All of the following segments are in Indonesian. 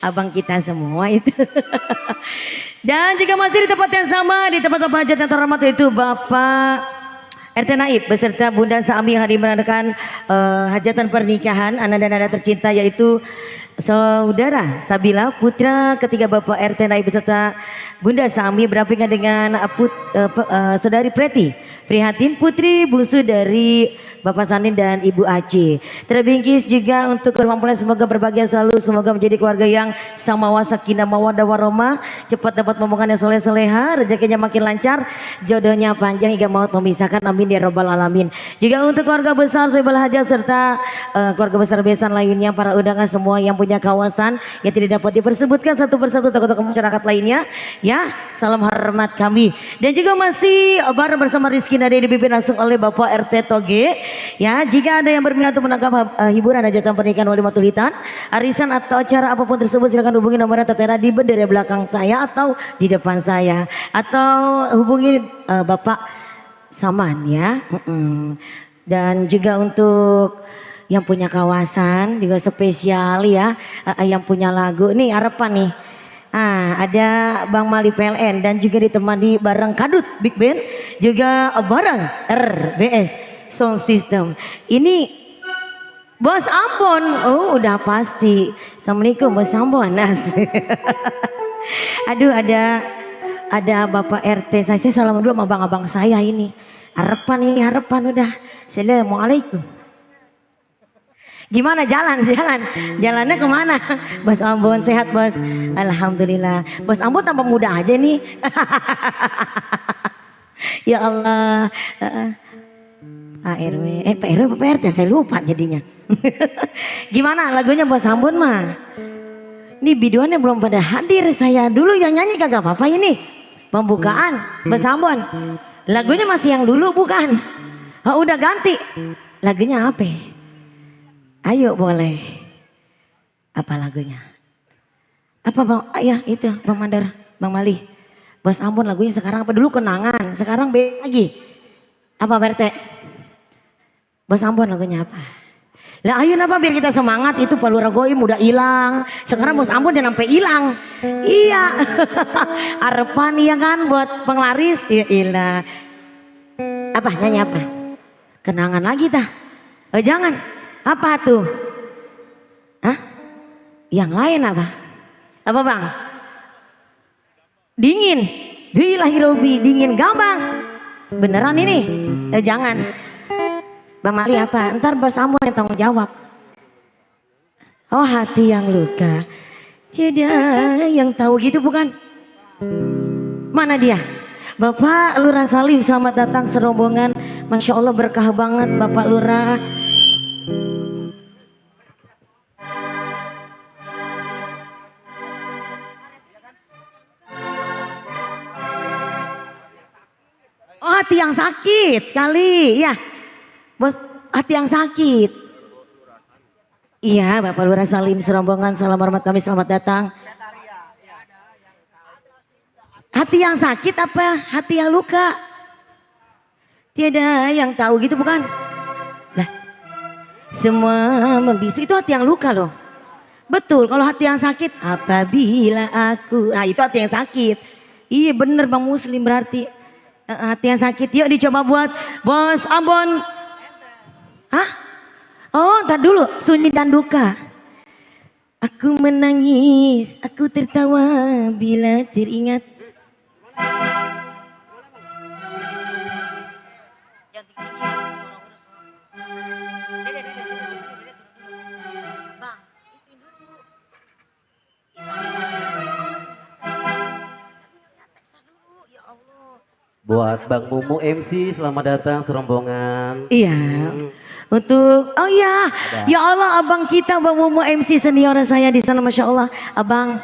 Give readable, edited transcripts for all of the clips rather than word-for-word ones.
abang kita semua itu. Dan jika masih di tempat yang sama, di tempat Bapak Hajat yang terhormat itu Bapak RT Naib beserta Bunda Sami hari merayakan hajatan pernikahan anak dan anak tercinta yaitu Saudara Sabila putra ketiga Bapak RT Naib beserta Bunda Sami berampingan dengan Saudari Preti Prihatin putri bungsu dari Bapak Sanin dan Ibu Aci. Terbingkis juga untuk kemampuan semoga berbahagia selalu, semoga menjadi keluarga yang samawa sakinah mawaddah warahmah, cepat dapat momongan yang soleh-soleha, rezekinya makin lancar, jodohnya panjang hingga maut memisahkan, amin ya rabbal alamin. Juga untuk keluarga besar Soebul Hajab serta keluarga besar besan lainnya, para undangan semua yang punya kawasan yang tidak dapat dipersebutkan satu persatu tokoh-tokoh masyarakat lainnya, ya salam hormat kami. Dan juga masih bareng bersama Rizky Nadia dipimpin langsung oleh Bapak RT Toge. Ya, jika ada yang berminat untuk menangkap hiburan hajatan pernikahan walimatul hitan, arisan atau acara apapun tersebut silakan hubungi nomor yang tertera di bendera belakang saya atau di depan saya, atau hubungi Bapak Saman ya. Dan juga untuk yang punya kawasan juga spesial ya, yang punya lagu nih harapan nih. Ada Bang Mali PLN dan juga ditemani bareng Kadut Big Band, juga bareng RBS Sound System. Ini Bos Ambon, oh udah pasti. Assalamualaikum Bos Ambon. Aduh ada Bapak RT saya salam dulu sama abang-abang saya ini. Harapan udah. Assalamualaikum. Gimana jalannya kemana? Bos Ambon sehat bos? Alhamdulillah. Bos Ambon tambah muda aja nih. Ya Allah. Pak RW apa Pak RT saya lupa jadinya. Gimana lagunya Bos Ambon mah? Ini biduannya belum pada hadir, saya dulu yang nyanyi kagak apa-apa ini. Pembukaan Bos Ambon. Lagunya masih yang dulu bukan? Oh udah ganti. Lagunya apa? Ayo boleh. Apa lagunya? Apa Bang? Ya itu Bang Mandar, Bang Mali. Bos Ambon lagunya sekarang apa dulu kenangan, sekarang beda lagi. Apa Pak RT? Bos Ambon lagunya apa? Lah ayo apa biar kita semangat, itu Pak Lurah Goim udah hilang. Sekarang Bos Ambon jangan sampai hilang. Iya. Arepan ya kan buat penglaris. Iya ilah. Apa nyanyi apa? Kenangan lagi dah. Oh jangan. Apa tuh? Hah? Yang lain apa? Apa Bang? Dingin. Bilahirobi dingin gampang. Beneran ini? Jangan. Bang Mali apa? Ntar Bos Ambon yang tanggung jawab. Oh hati yang luka, tiada yang tahu gitu bukan? Mana dia? Bapak Lurah Salim selamat datang serombongan. Masya Allah berkah banget Bapak Lurah. Oh hati yang sakit kali ya. Bos hati yang sakit. Iya Bapak Lurah Salim serombongan salam hormat kami selamat datang. Hati yang sakit apa hati yang luka? Tiada yang tahu gitu bukan? Lah semua membisu itu hati yang luka loh. Betul kalau hati yang sakit apabila aku, nah itu hati yang sakit. Iya bener Bang Muslim berarti hati yang sakit. Yuk dicoba buat Bos Ambon. Hah? Oh, ntar dulu sunyi dan duka. Aku menangis, aku tertawa bila teringat. Buat Bang Mumu MC selamat datang serombongan. Iya. Untuk oh iya, ya Allah abang kita Bang Mumu MC senior saya di sana masya Allah abang.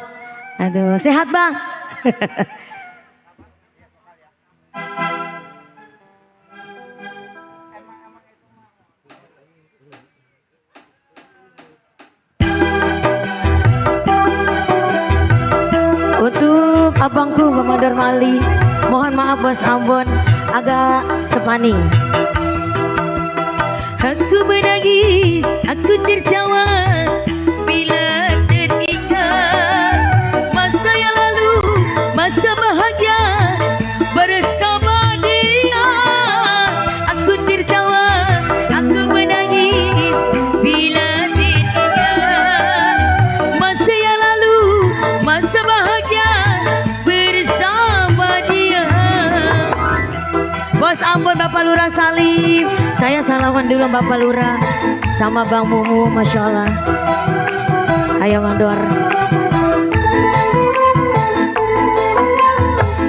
Aduh sehat Bang. Untuk abangku Bang Mandar Mali, mohon maaf Bos Ambon agak sepaning. Aku menangis, aku tertawa bila teringat Lurah Salim. Saya salaman dulu Bapak Lurah sama Bang Mumu, Masya Allah. Ayo mandor.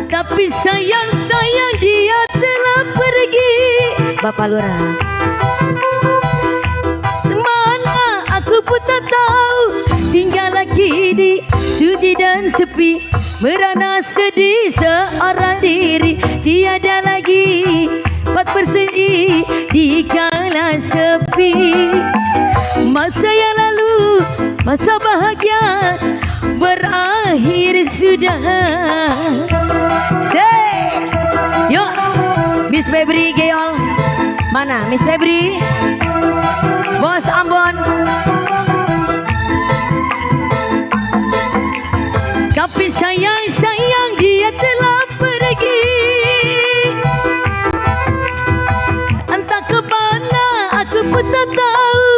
Tapi sayang dia telah pergi. Bapak Lurah. Mana aku pun tak tahu, tinggal lagi di sunyi dan sepi, merana sedih seorang diri. Tiada lagi tempat bersendiri di kala sepi. Masa yang lalu, masa bahagia berakhir sudah. Say, yuk Miss Febri Geol. Mana Miss Febri? Bos Ambon. Tapi sayang dia telah pergi. Entah ke mana aku pun tak tahu,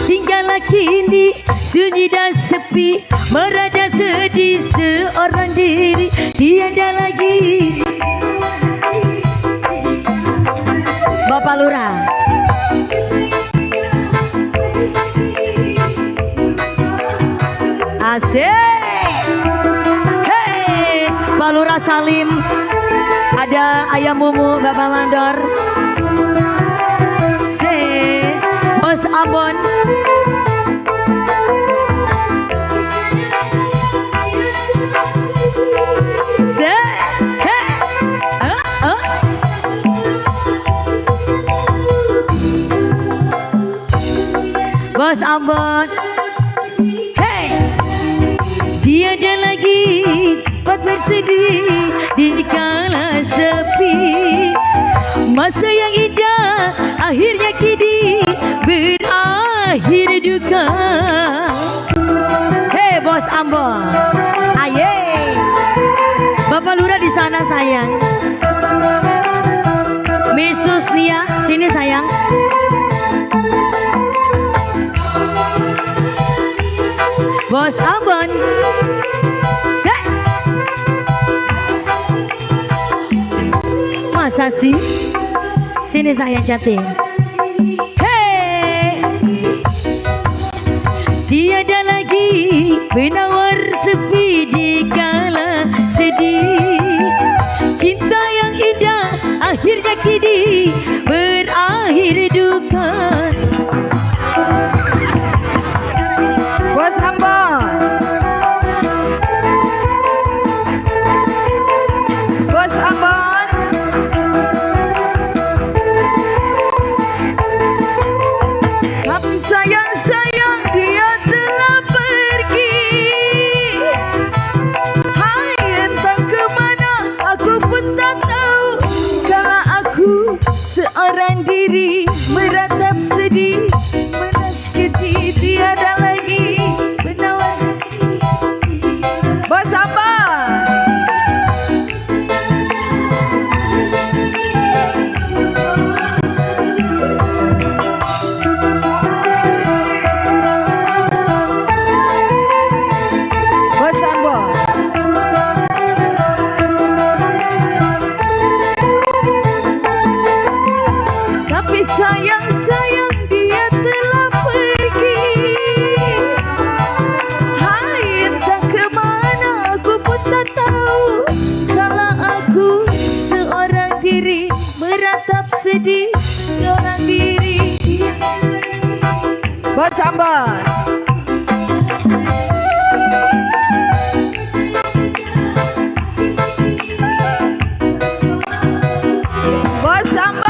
tinggal kini sunyi dan sepi, merada sedih seorang diri. Tiada lagi. Bapak Lurah. Asik. Hey, Pak Lurah Salim. Ada Ayam Mumu, Bapak Mandor. Se, Bos Ambon. Se, hey, Bos Ambon. Hey, tiada lagi tempat bersedih di kala sepi. Masa yang indah akhirnya kini berakhir duka. Hey Bos Ambon, aye. Bapak Lurah di sana sayang. Miss Susnia, sini sayang. Bos Ambon. Masa sih? Sini saya catin. Hey, tiada lagi penawar sepi di kala sedih. Cinta yang indah akhirnya kini berakhir duka. Bos Ambon. Bos Ambon. Tapi sayang dia telah pergi. Hai, entah kemana aku pun tak tahu. Kalau aku seorang diri meratap sedih, merakiti tiada lagi penawar. Bos apa? Bos Ambon. Tapi sayang dia telah pergi. Hai, entah kemana aku pun tak tahu. Kalau aku seorang diri meratap sedih seorang diri. Bos Ambon. Bos Ambon.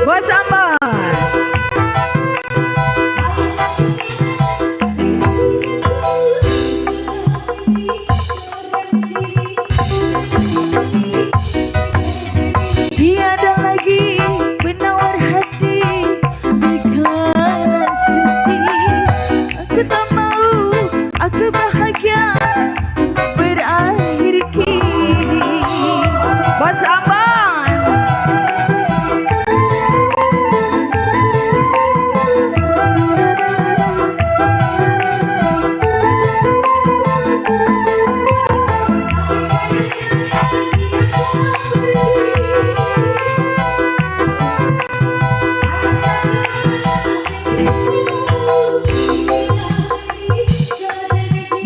Bos Ambon.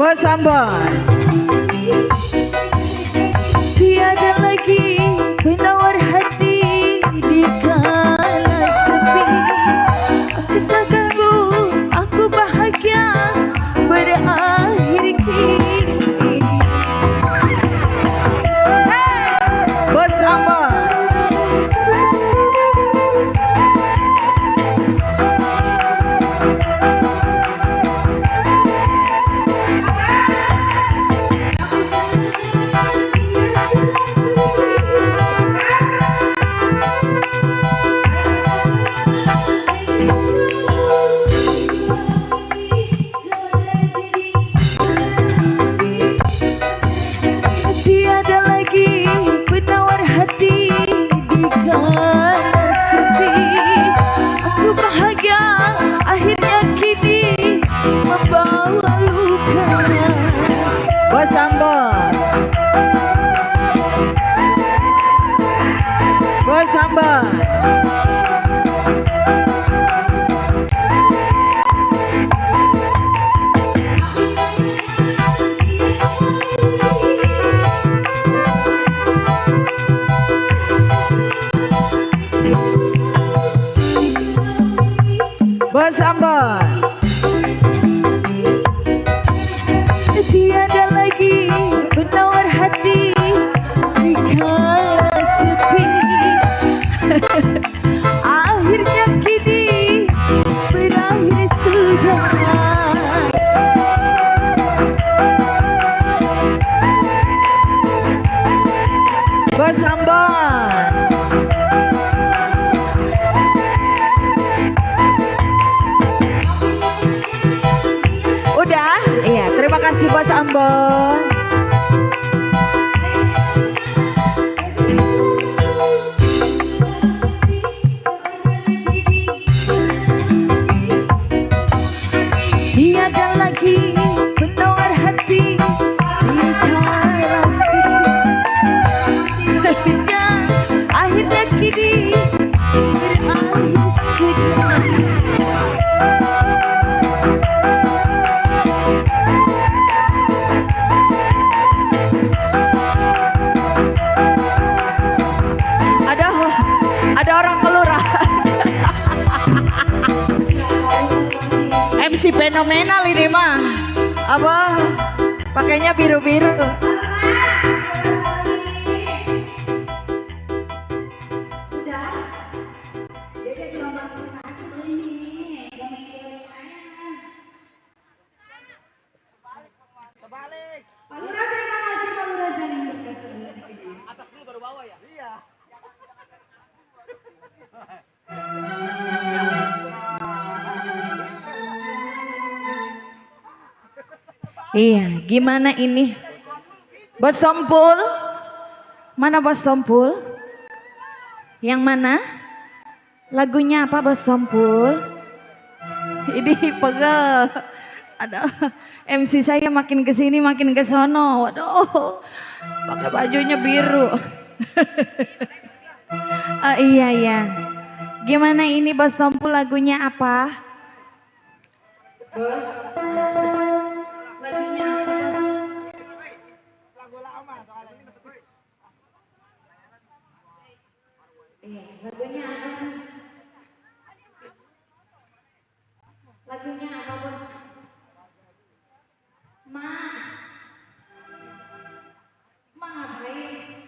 Bos Ambon. Tiada lagi penawar hati di kala sepi. Aku tak ganggu, aku bahagia berakhir kini. Bos Ambon. Tiada lagi penawar hati di kala sepi. Aku bahagia akhirnya kini membawa luka. Bos Ambon. Bos Ambon. Bos Ambon. Tiada lagi penawar hati di kala sepi. Akhirnya kini berakhir sudah. Bos Ambon. Udah? Iya, terima kasih Bos Ambon. Tiada lagi penawar hati di kala sepi. Akhirnya kini berakhir sudah. Ada orang kelurahan. MC fenomenal ini mah. Apa? Pakainya biru-biru. Iya, gimana ini? Bos Tompul. Mana Bos Tompul? Yang mana? Lagunya apa Bos Tompul? Ini pegel. Ada MC saya makin ke sini makin ke sono. Waduh. Pakai bajunya biru. Oh, iya iya. Gimana ini Bos Tompul lagunya apa? Bos. Lagunya apa Bos? Iya, lagunya apa? Lagunya apa Bos? Ma. Ma ngapain?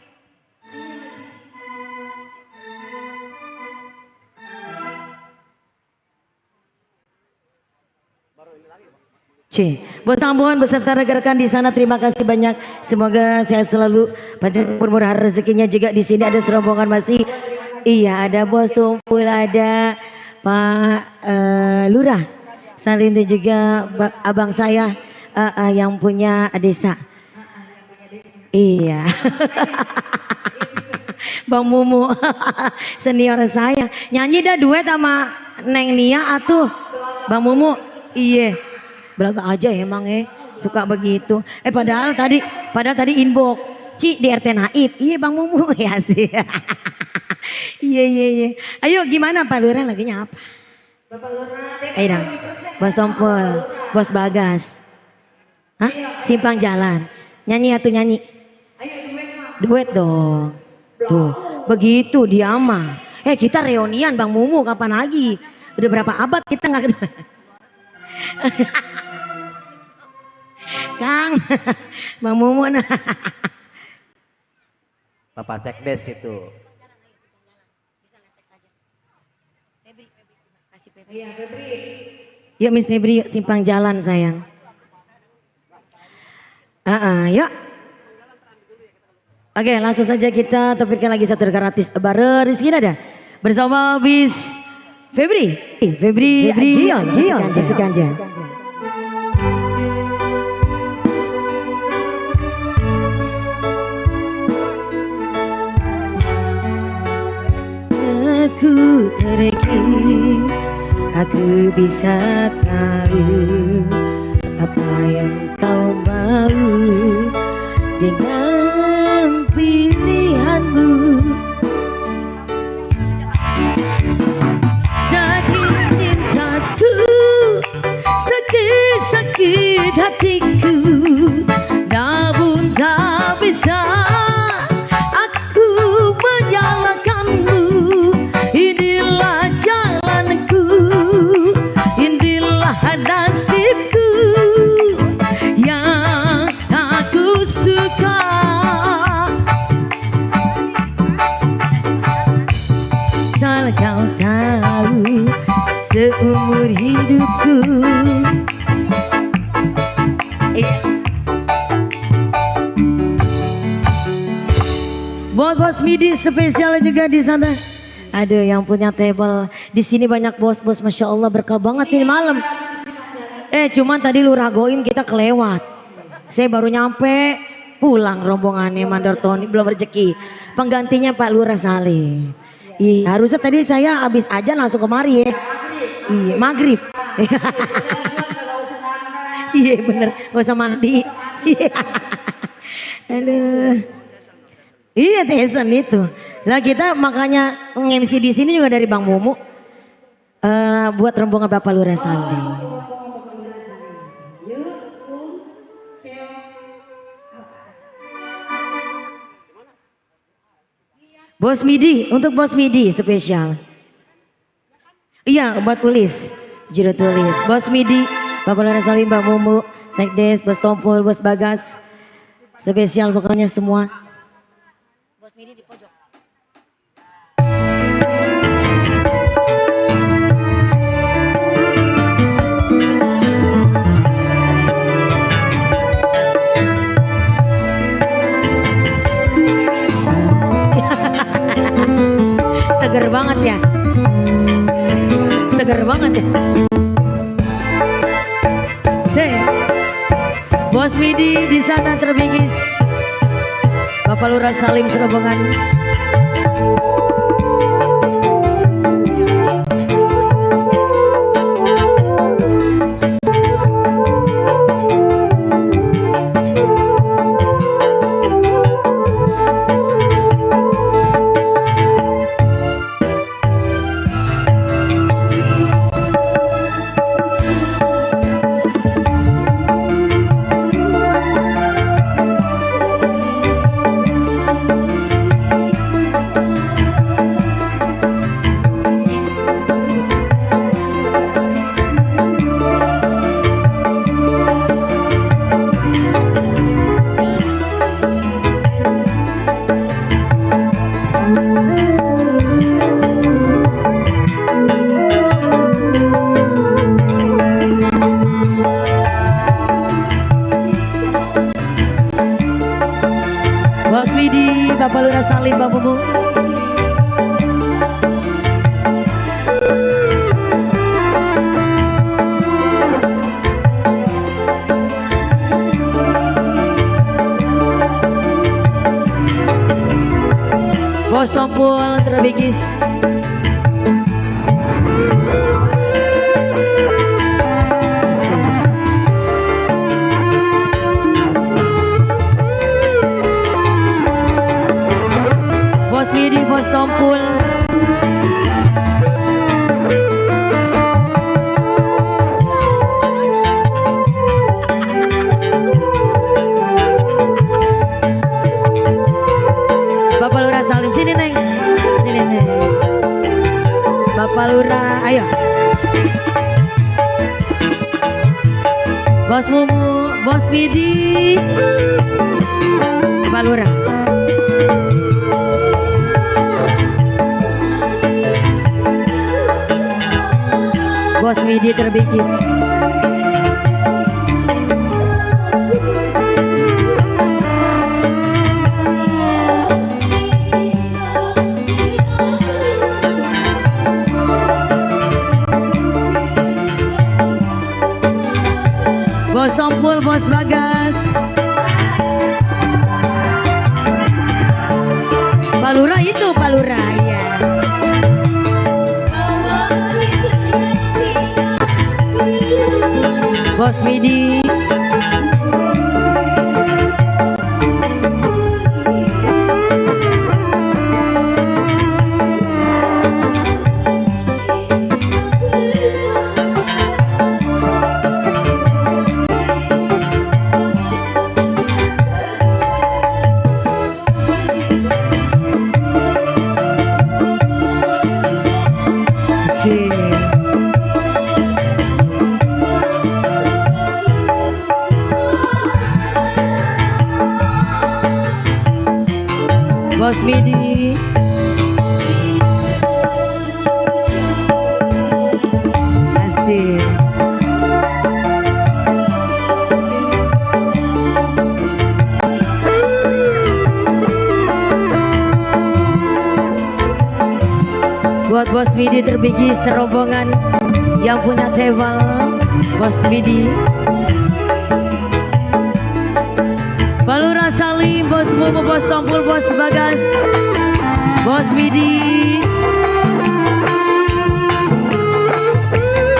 C. Bos Ambon beserta rekan-rekan di sana terima kasih banyak. Semoga sehat selalu. Panjang umur rezekinya juga di sini ada serombongan masih. Iya, ada Bos Tumpul, ada Pak Lurah. Salin dan juga abang saya yang punya desa. Iya. Bang Mumu senior saya nyanyi dah duet sama Neng Nia atuh. Bang Mumu, iya. Belaga aja emang suka begitu. Padahal tadi inbox Ci di RT Naib. Iya Bang Mumu ya sih. Iya. Ayo gimana Pak Lurah lagunya apa? Bapak Lurah. Ayo dong. Bos Sompol, Bos Bagas. Hah? Simpang Jalan. Nyanyi atau nyanyi? Duet dong. Tuh, begitu dia mah. Kita reunian Bang Mumu kapan lagi? Udah berapa abad kita nggak ketemu. Kang, Bang Mumu nah. Bapak Sekdes itu. Yuk Miss Febri, yuk Simpang Jalan sayang. Yuk. Oke, langsung saja kita tepikkan lagi satu gratis bareng Rizky ada bersama Miss Febri. Febri Gion, cantik aja. Aku pergi, aku bisa tahu apa yang kau mau dengan pilihanmu. Sakit cintaku, sakit hatiku, namun tak bisa aku menyalahkanmu. Inilah jalanku, inilah nasibku yang aku suka. Asal kau tahu seumur hidupku. Bos MIDI spesial juga di sana. Aduh, yang punya table di sini banyak bos-bos, masya Allah berkah banget nih malam. Cuman tadi Lurah Goim kita kelewat. Saya baru nyampe, pulang rombongannya Mandor Tony belum rezeki. Penggantinya Pak Lurah Salim. Iya, harusnya tadi saya habis aja langsung kemari ya. Iya, maghrib. Iya bener, gak usah mandi. Aduh. Iya Tyson itu. Lah kita makanya nge-MC di sini juga dari Bang Mumu. Buat rombongan Bapak Lurah Salim. Bos MIDI, untuk Bos MIDI spesial. Iya, buat tulis, juru tulis. Bos MIDI, Bapak Lurah Salim, Bang Mumu, Sekdes, Bos Tompul, Bos Bagas. Spesial pokoknya semua. Bos MIDI di pojok. Seger banget ya. Seger banget ya. Bos MIDI di sana terbingis. Bapak Lurah Salim serombongan. Bos MIDI, Bapak Lurah Salim, Bang Mumu. Bos Tompul terbingis. Bos MIDI, Bos Tompul. Ayo. Bos Mumu, Bos Bidi, Pak Lurah. Bos Widi terbikis. Bos Sompul, Bos Bagas, Pak Lurah itu Pak Lurah ya. Bos Widi, Bos Midi, asik. Buat Bos Midi terbiji serombongan yang punya tebal, Bos Midi. Pak Lurah Salim, Bos Mumu, Bos Tompul, Bos Bagas, Bos Widi,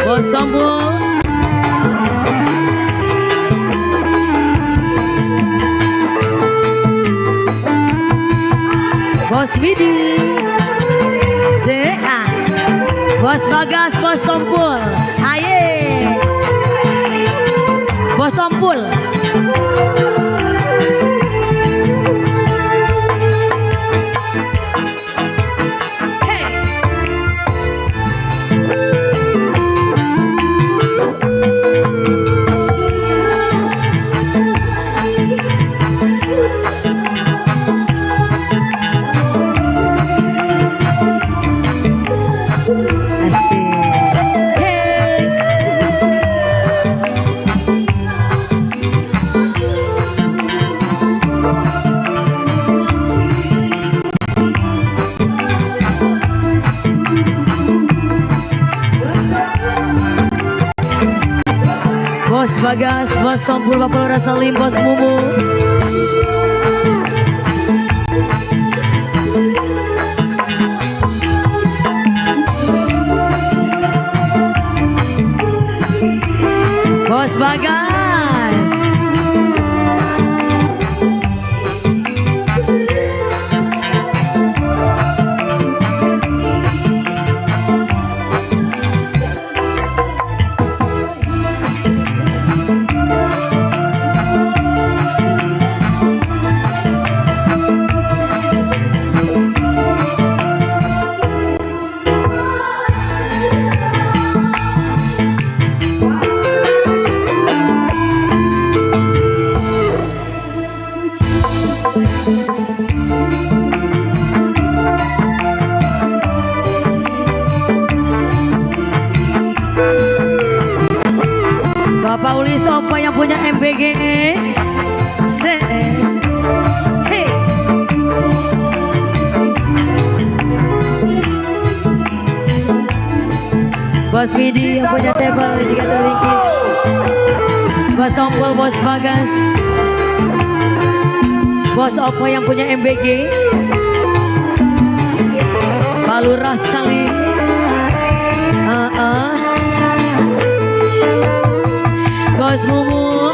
Bos Tompul, Bos Widi, CA, Bos Bagas, Bos Tompul, aye, Bos Tompul. Bos Bagas, Bos Tompul, Bapak Lurah Salim, Bos Mumu, Bos Bagas, Bapak Uli Sopo yang punya MBGE, hey. Bos Widi yang punya tebal juga terlingkis, Bos Tompul, Bos Bagas, Bos Opo yang punya MBG, Pak Lurah Salim, Bos Mumu,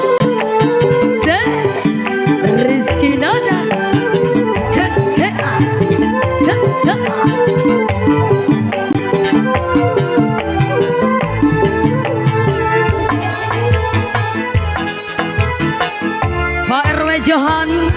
Rizky Nada, Pak RW Johan,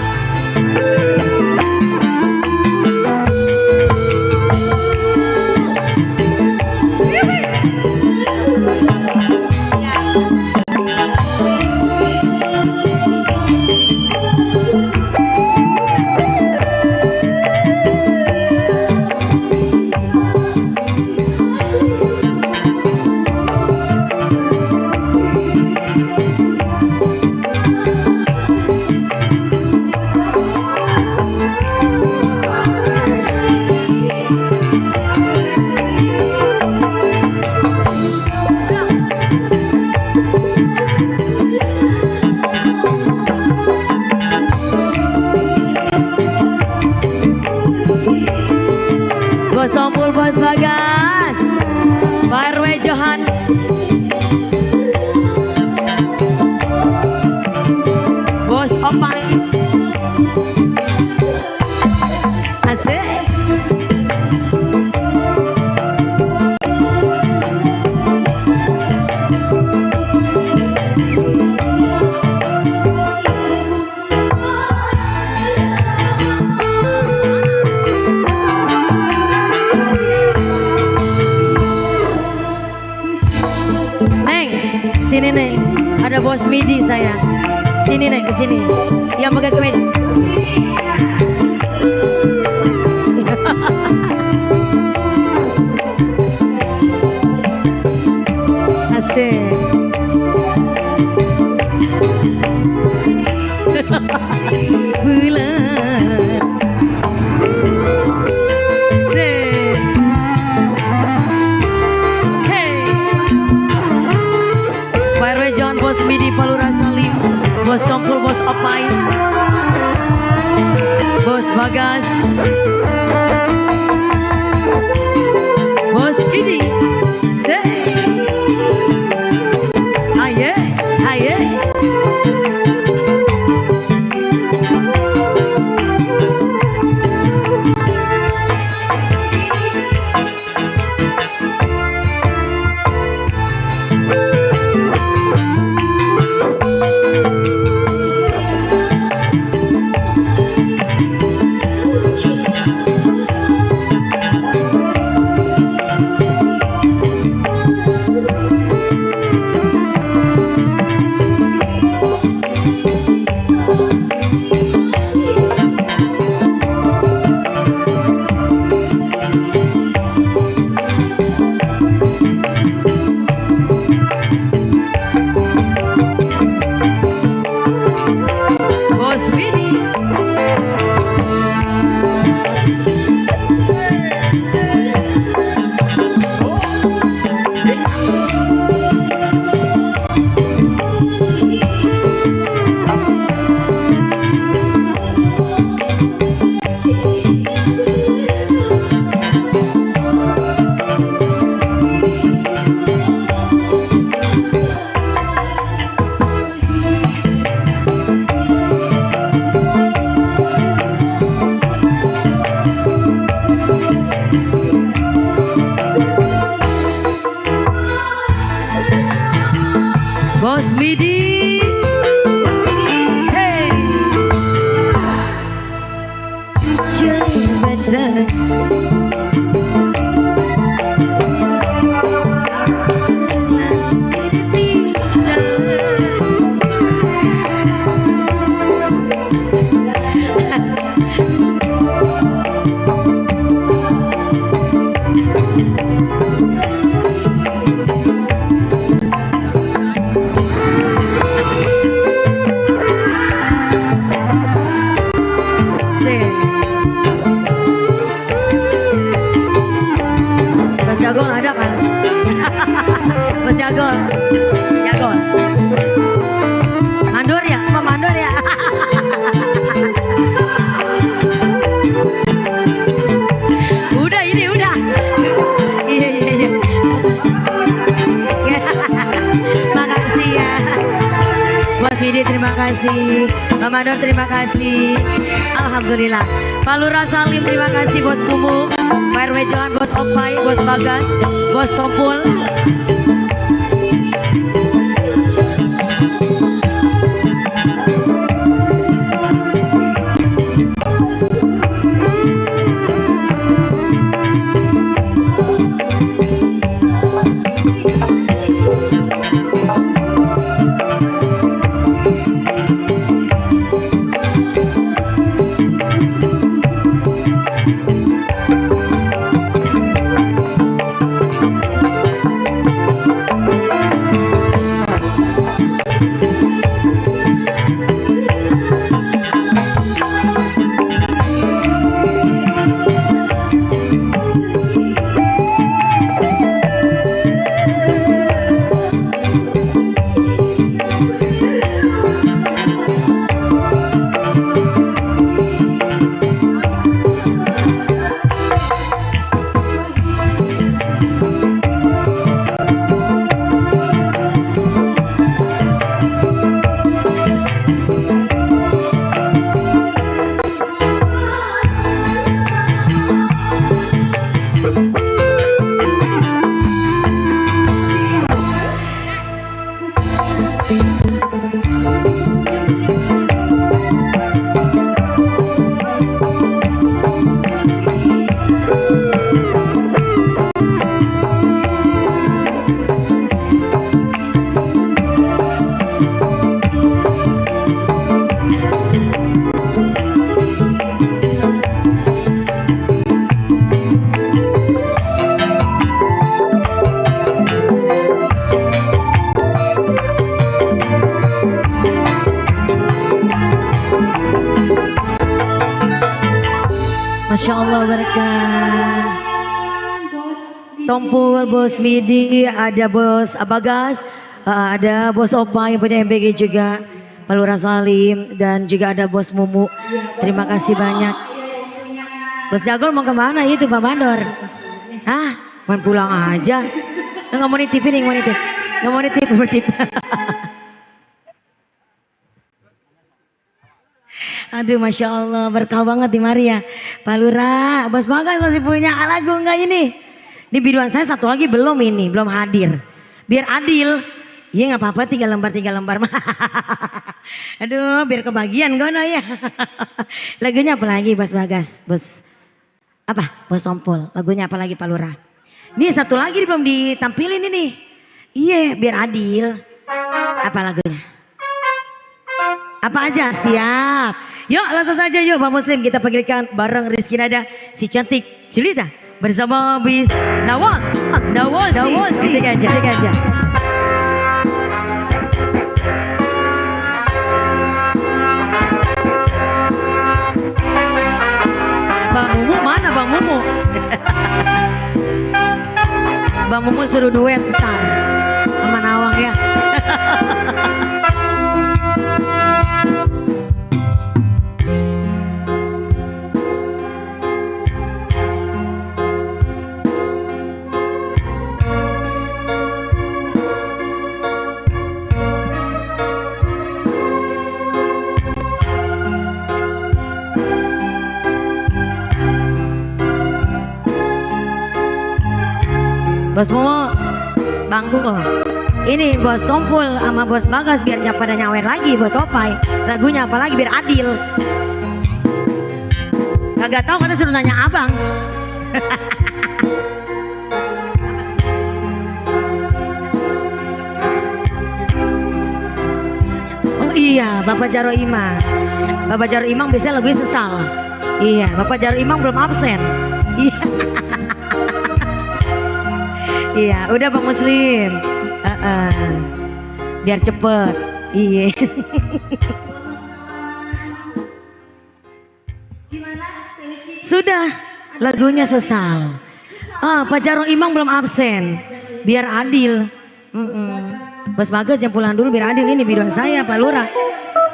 Opai. Asik. Neng, sini Neng. Ada bos midi saya. Sini Neng, ke sini. Yang pakai kemeja. Asik. Bulan. Asik. Hey. Pak RW John, bos midi Palura Salim, bos Tompul, bos Opai, bos Bagas, bos Kidi, aye, aye. Bos Widi. Bos Midi. Hey. Jabatan. Mas Jagol ada kan? Mas Jagol, Jagol. Mandor ya, Mama mandor ya. Udah ini udah. Iya iya iya. Makasih ya. Bos Midi terima kasih. Mama Mandor terima kasih. Alhamdulillah. Pak Lurah Salim terima kasih, bos Kumu, Pak RW Johan, bos Opai, bos Bagas, bos Tompul. Masya Allah berkah. Tompul, Bos Midi, ada Bos Abagas, ada Bos Opa yang punya MBG juga, Pak Lurah Salim, dan juga ada Bos Mumu. Terima kasih banyak. Bos Jagol mau kemana itu Pak Bandor? Hah? Mau pulang aja? Nggak mau nitip ini, mau nitip. Nggak mau nitip, bertip. Aduh Masya Allah berkah banget di Maria. Pak Lurah, Bos Bagas masih punya lagu enggak ini? Di biduan saya satu lagi belum ini, belum hadir. Biar adil. Iya nggak apa-apa 3 lembar. Aduh biar kebagian gono ya. Lagunya apa lagi Bos Bagas? Bos apa? Bos Sompol. Lagunya apa lagi Pak Lurah? Ini satu lagi belum ditampilin ini. Iya biar adil. Apa lagunya? Apa aja? Siap. Yuk langsung saja yuk Pak Muslim kita panggilkan bareng Rizky Nada si cantik Jelita bersama Bis Nawosi. Titik aja. Bang Mumu mana Bang Mumu? Bang Mumu suruh duet ntar sama Nawang ya. Bos Momo, Bang Gu, ini Bos Tompul sama Bos Bagas biar pada nyawer lagi Bos Opai. Lagunya apa lagi biar adil. Kagak tahu karena suruh nanya abang. Oh iya, Bapak Jaro Imang. Bapak Jaro Imang biasanya lagunya sesal. Iya, Bapak Jaro Imang belum absen. Iya. Iya, udah Pak Muslim. Biar cepet. Iya. Sudah, lagunya sesal. Pak Jarong Imang belum absen. Biar adil. Bos Bagas yang pulang dulu biar adil ini biduan saya Pak Lurah.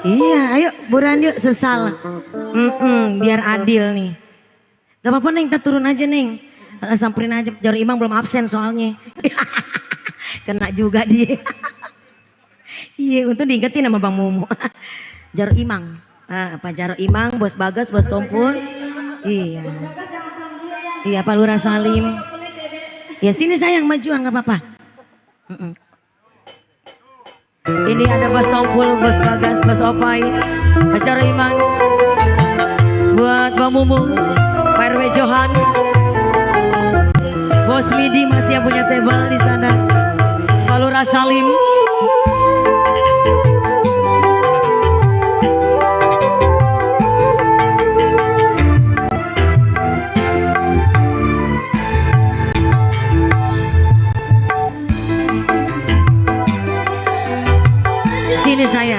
Iya, ayo buruan yuk sesal. Biar adil nih. Gak apa-apa Neng, kita turun aja Neng. Samperin aja, Jarong Imang belum absen soalnya. Kena juga dia. Iya, untuk diingetin sama Bang Mumu. Jarong Imang, Pak Jarong Imang, Bos Bagas, Bos Tompul. Iya. Iya, Pak Lurah Salim. Ya sini sayang majuan nggak apa-apa. Ini ada Bos Tompul, Bos Bagas, Bos Opai, Pak Jarong Imang. Buat Bang Mumu, Pak RW Johan. Bos Midi masih yang punya tebal di sana. Pak Lurah Salim. Sini saya.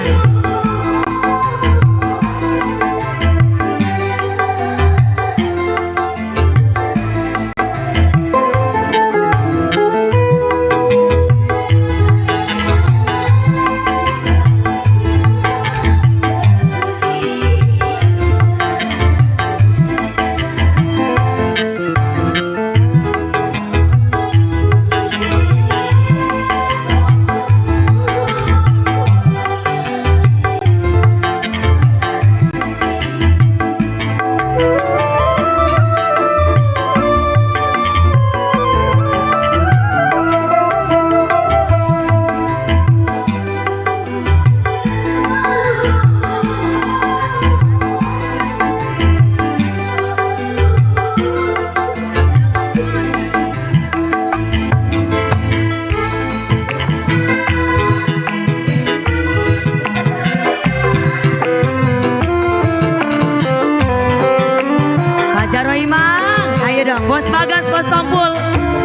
Bos Bagas, Bos Tompul,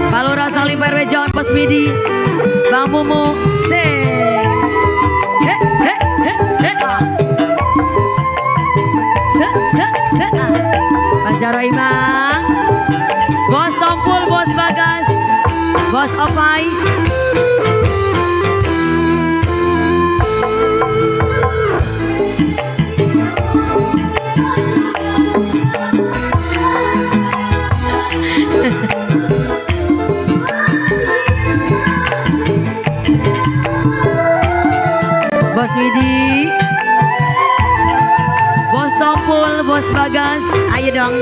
Pak Lurah Salim, Pak RW John, Bos Midi, Bang Mumu, Pak Jaro Imang, Bos Tompul, Bos Bagas, Bos Opai. Bos Widi, Bos Tompul, Bos Bagas, ayo dong.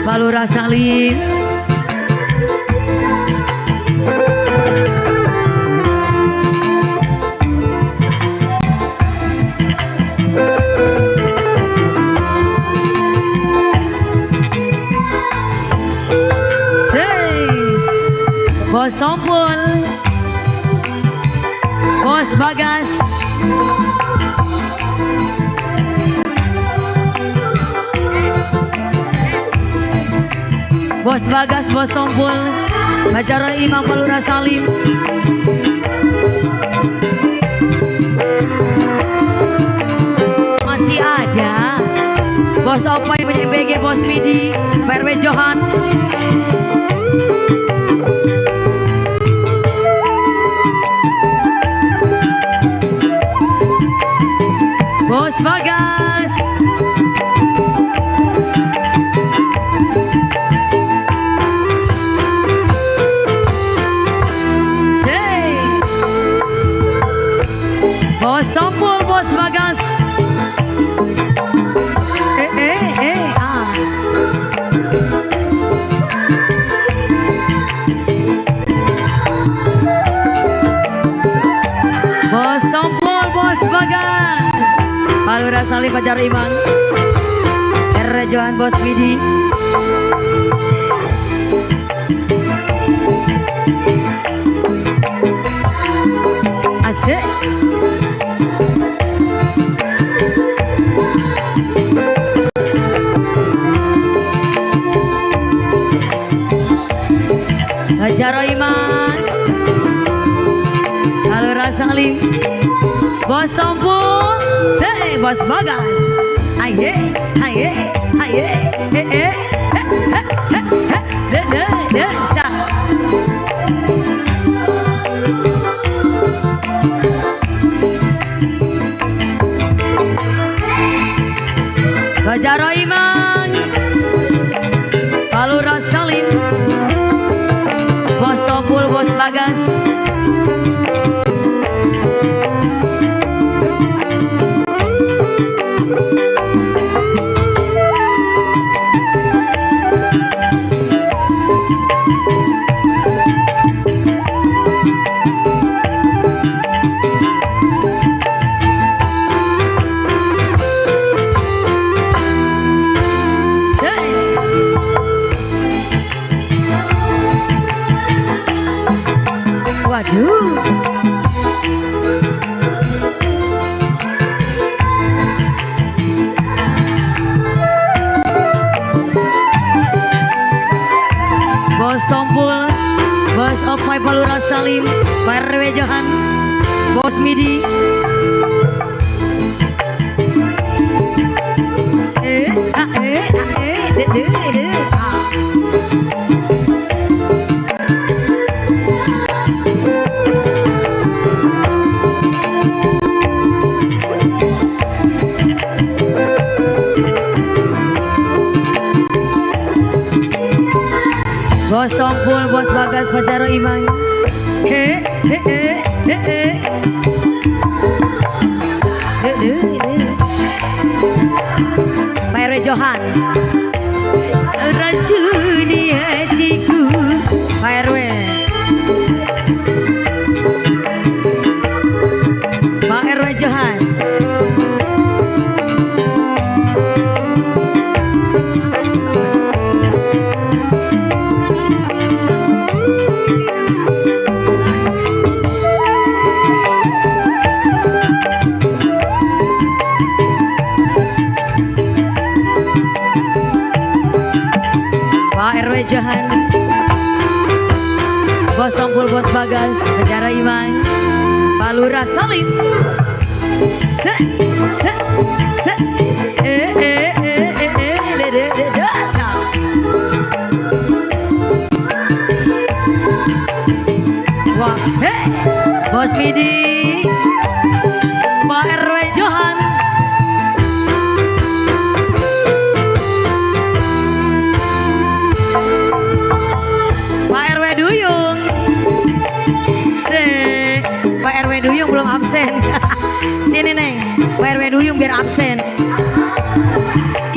Pak Lurah Salim, Bos Tompul, Bos Bagas, Bos Bagas, Bos Tompul, Jaro Imang, Pak Lurah Salim. Masih ada Bos Opai, BG, Bos Midi, PRW Johan. Bos Bagas, Bos Tompul, Bos Bagas. Bos Tompul, Bos Bagas. Pak Lurah Salim, Pak Jaro Imang, Johan, Bos Widi. Asik. Jaro Imang, Pak Lurah Salim, Bos Tompul, Bos Bagas. Aye, aye, aye, Pak Jaro Imang, Pak Lurah Salim, Bos Tompul, Bos Bagas. Waduh. Bos Tompul, Bos Opai, Pak Lurah Salim, PRW Johan, Bos Midi. Bos Tompul, Bos Bagas, Pak Jaro Imang. Pak RW Johan. Racuni hatiku, Pak RW. Pak RW Johan. Pak RW Johan. Bos Tompul, Bos Bagas, Penjara Iman, Pak Lurah Salim. Se, se, se, Bos, Bos Midi, Pak RW Johan, Pak RW Duyung, Pak RW Duyung belum absen. Sini Neng, Pak RW Duyung biar absen.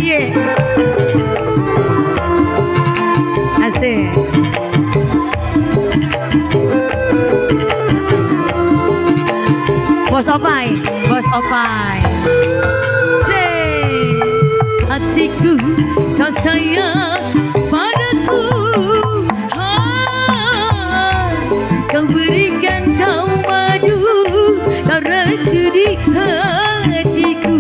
Iya. Asik. Bos Opai, Bos Opai. Hatiku kau sayang padaku, kau berikan kau madu, kau racuni hatiku.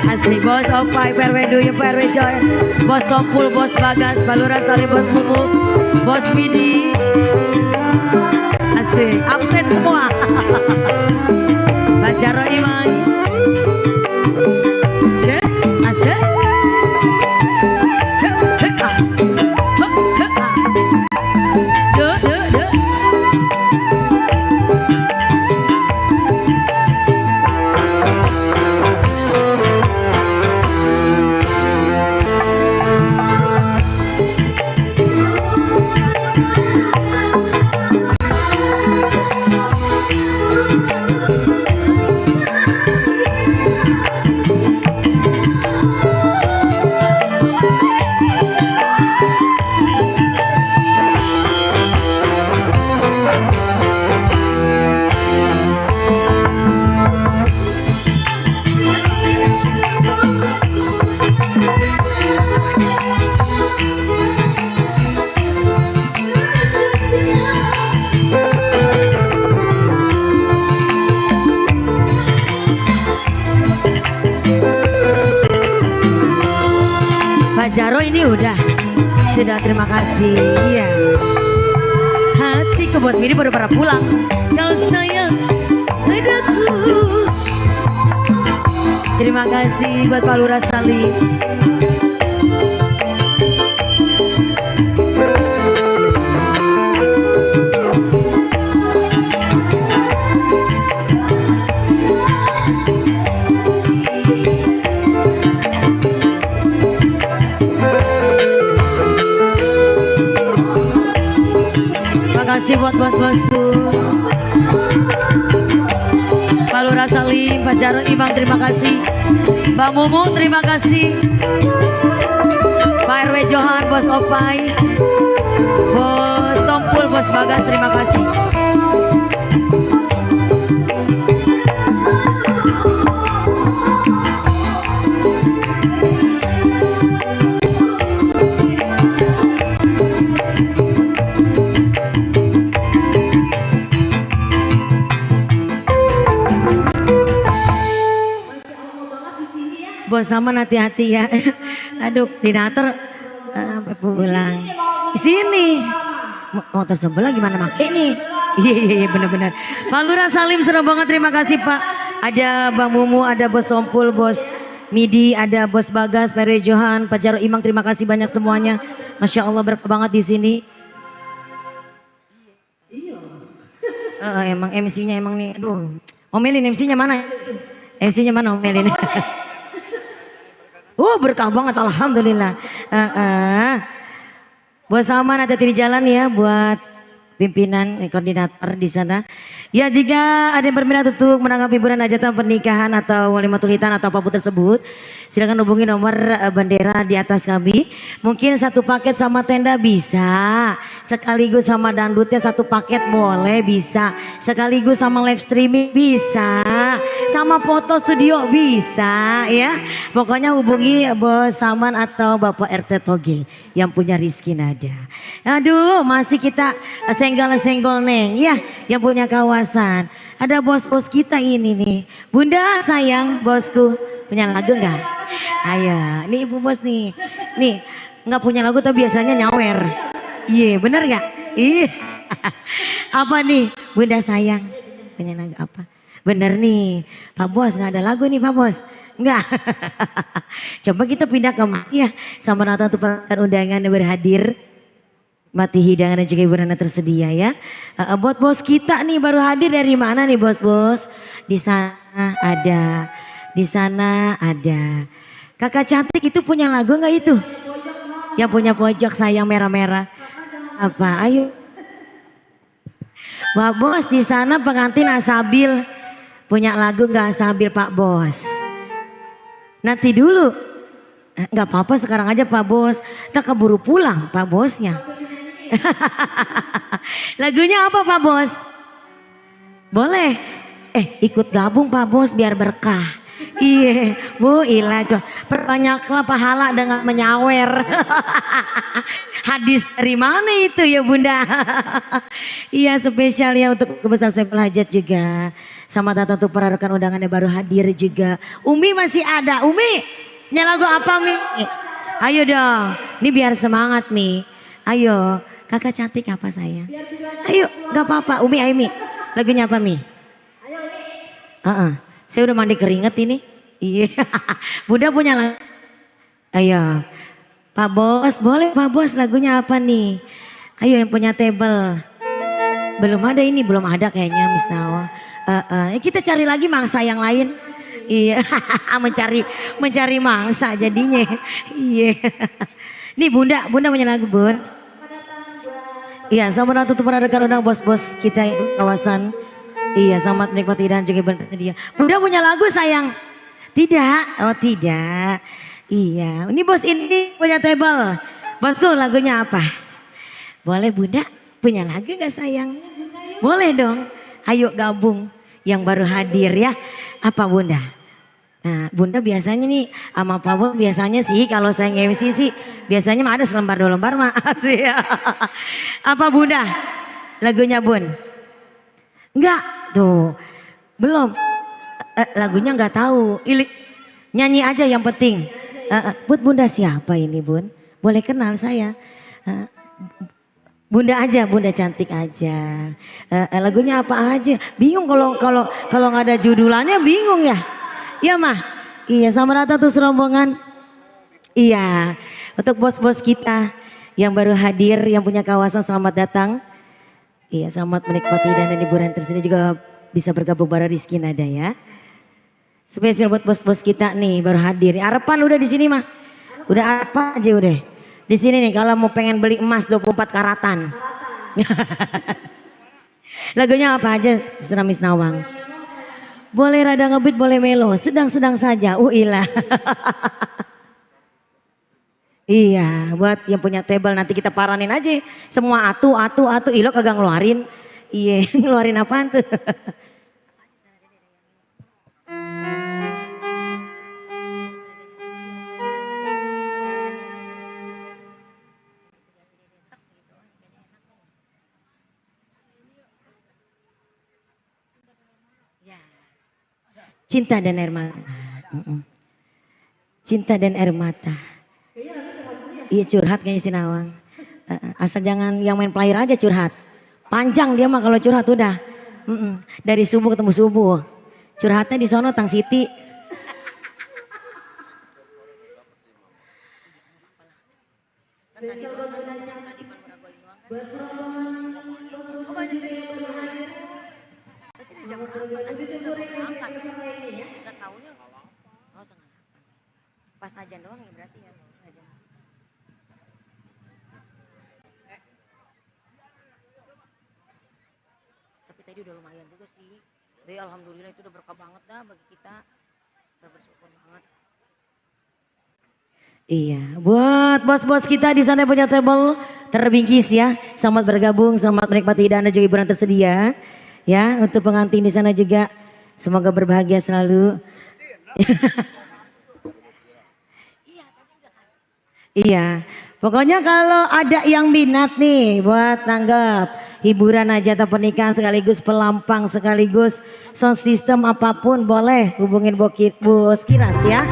Asik. Bos Opai, PRW Duyung, PRW Joy, Bos Tompul, Bos Bagas, Balura Sari, Bos Mumu, Bos Midi. Asik, absen semua. Bajaro Iman. Asik. Jaro ini sudah terima kasih. Iya. Hatiku Bos Midi pada pulang. Kau sayang padaku. Terima kasih buat Pak Lurah Salim. Terima kasih buat bos-bosku, Pak Lurah Salim, Pak Jarod Ibang, terima kasih, Mbak Mumu, terima kasih, Pak RW Johan, Bos Opai, Bos Tompul, Bos Bagas, terima kasih. Bos Saman hati-hati ya. Aduh, dinator pulang. Di sini. Motor sebelah gimana make nih? Iya benar-benar. Pak Lurah Salim senang banget, terima kasih Pak. Ada Bang Mumu, ada Bos Tompul, Bos Midi, ada Bos Bagas, Pak RW Johan, Pak Jarod Imang, terima kasih banyak semuanya. Masya Allah berkah banget di sini. Emang MC-nya emang nih, aduh. Omelin MC-nya mana? MC-nya mana omelin? Berkah banget, alhamdulillah. Buat Saman hati-hati di jalan ya, buat pimpinan koordinator di sana. Ya, jika ada yang berminat untuk menanggapi hiburan hajatan pernikahan atau walimatul hitan atau apapun tersebut, silakan hubungi nomor bendera di atas kami. Mungkin satu paket sama tenda bisa, sekaligus sama dangdutnya satu paket boleh, bisa, sekaligus sama live streaming bisa, sama foto studio bisa ya. Pokoknya hubungi Bos Saman atau Bapak RT Toge yang punya Rizky Nada. Aduh, masih kita senggol-senggol Neng ya, yang punya kawasan. Ada bos-bos kita ini nih. Bunda sayang bosku, punya lagu nggak? Ayo, ini ibu bos nih. Nih, nggak punya lagu tapi biasanya nyawer. Iya, bener gak? Iya. Apa nih? Bunda sayang. Punya lagu apa? Bener nih. Pak Bos nggak ada lagu nih Pak Bos. Enggak. Coba kita pindah ke ya. Sama Nata untuk undangan yang berhadir. Mati hidangan dan juga hiburan yang tersedia ya. Buat bos kita nih baru hadir dari mana nih bos-bos? Di sana ada. Di sana ada. Kakak cantik itu punya lagu nggak itu? Yang punya pojok sayang merah-merah. Apa? Ayo. Wah bos di sana pengantin Asabil. Punya lagu nggak Asabil Pak Bos? Nanti dulu. Nggak apa-apa sekarang aja Pak Bos. Kita keburu pulang Pak Bosnya. Lagunya apa Pak Bos? Boleh? Ikut gabung Pak Bos biar berkah. Iya Bu Ila perbanyaklah pahala dengan menyawer. Hadis dari mana itu ya Bunda? Iya spesial ya untuk kebesar Saiful Hajat juga. Sama datang untuk para rekan undangan yang baru hadir juga. Umi masih ada. Umi lagu apa Mi? Ayo dong. Ini biar semangat Mi. Ayo. Kakak cantik apa sayang? Ayo, gak apa-apa. Umi, ayo Mi. Lagunya apa Mi? Saya udah mandi keringet ini. Iya. Bunda punya lagu. Ayo. Pak Bos, boleh Pak Bos lagunya apa nih? Ayo yang punya table. Belum ada ini, belum ada kayaknya Miss Nawa. Kita cari lagi mangsa yang lain. Iya, mencari mangsa jadinya. Iya. Nih Bunda punya lagu Bun. Iya, selamat untuk para rekan-rekan bos-bos kita itu kawasan. Iya, selamat menikmati dan juga bersedia. Bunda punya lagu sayang? Tidak, oh tidak. Iya, ini bos ini punya table. Bosku lagunya apa? Boleh Bunda punya lagu gak sayang? Boleh dong. Ayo gabung yang baru hadir ya. Apa Bunda? Nah Bunda biasanya nih sama Pak Bos biasanya sih kalau saya nge-MC sih biasanya mah ada selembar 2 lembar mah sih. Apa Bunda? Lagunya Bun? Enggak tuh belum. Lagunya enggak tahu. Nyanyi aja yang penting. Buat Bunda siapa ini Bun? Boleh kenal saya. Bunda aja, Bunda cantik aja. Lagunya apa aja? Bingung kalau nggak ada judulannya bingung ya. Iya mah. Iya sama rata tuh serombongan. Iya. Untuk bos-bos kita yang baru hadir, yang punya kawasan selamat datang. Iya selamat menikmati dan hiburan tersedia juga bisa bergabung bareng Rizky Nada ya. Spesial buat bos-bos kita nih baru hadir. Arepan udah di sini mah. Udah apa aja udah. Di sini nih kalau mau pengen beli emas 24 karatan. Lagunya apa aja terserah Miss Nawang. Boleh rada ngebeat, boleh melo, sedang-sedang saja. Ilah. Iya, buat yang punya table nanti kita paranin aja. Semua atu, ilo kagak ngeluarin. Iya, ngeluarin apaan tuh? Cinta dan air mata. Cinta dan air mata. Iya curhat kayaknya si Nawang. Asal jangan yang main player aja curhat. Panjang dia mah kalau curhat udah. Dari subuh ketemu subuh. Curhatnya di sono Tang Siti. Pas aja doang ya berarti ya. Tapi tadi udah lumayan juga sih. Jadi alhamdulillah itu udah berkah banget dah bagi kita. Udah bersyukur banget. Iya, buat bos-bos kita di sana punya table terbingkis ya. Selamat bergabung, selamat menikmati hidangan dan juga hiburan tersedia. Ya, untuk pengantin di sana juga semoga berbahagia selalu. Iya, pokoknya kalau ada yang minat nih buat tanggap hiburan hajatan pernikahan sekaligus pelampang sekaligus sound system apapun boleh hubungin Bu Skiras ya.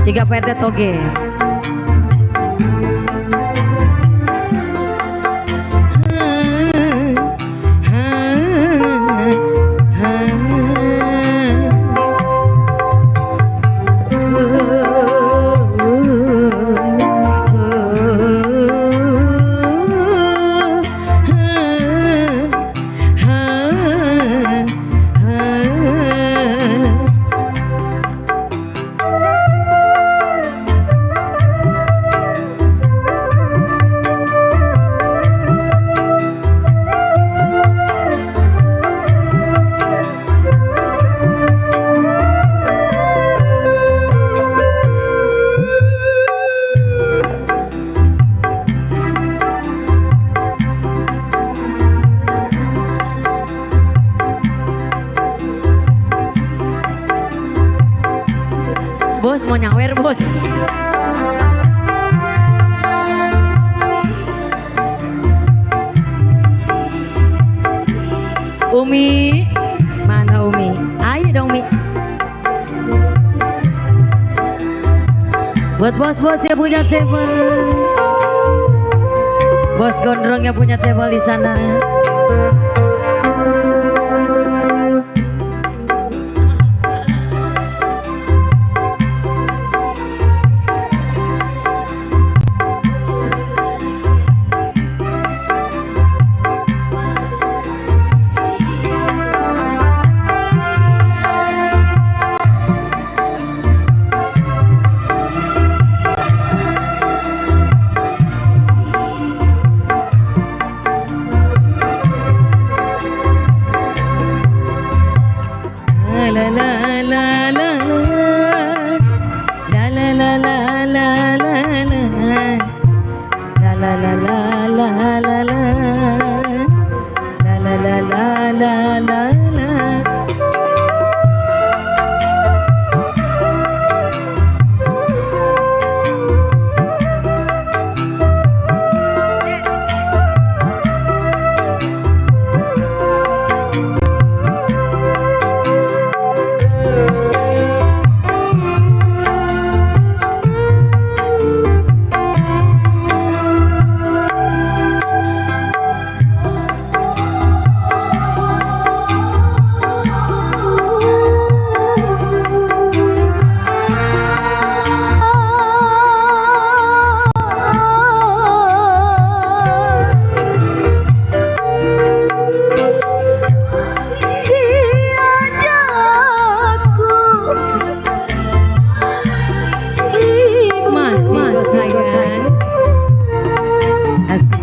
Jika PRT Toge. Umi. Mana Umi? Ayo dong Umi. Buat bos-bos yang punya table, bos gondrong yang punya table di sana. La la la la la la la la la la la la la la la la la la la.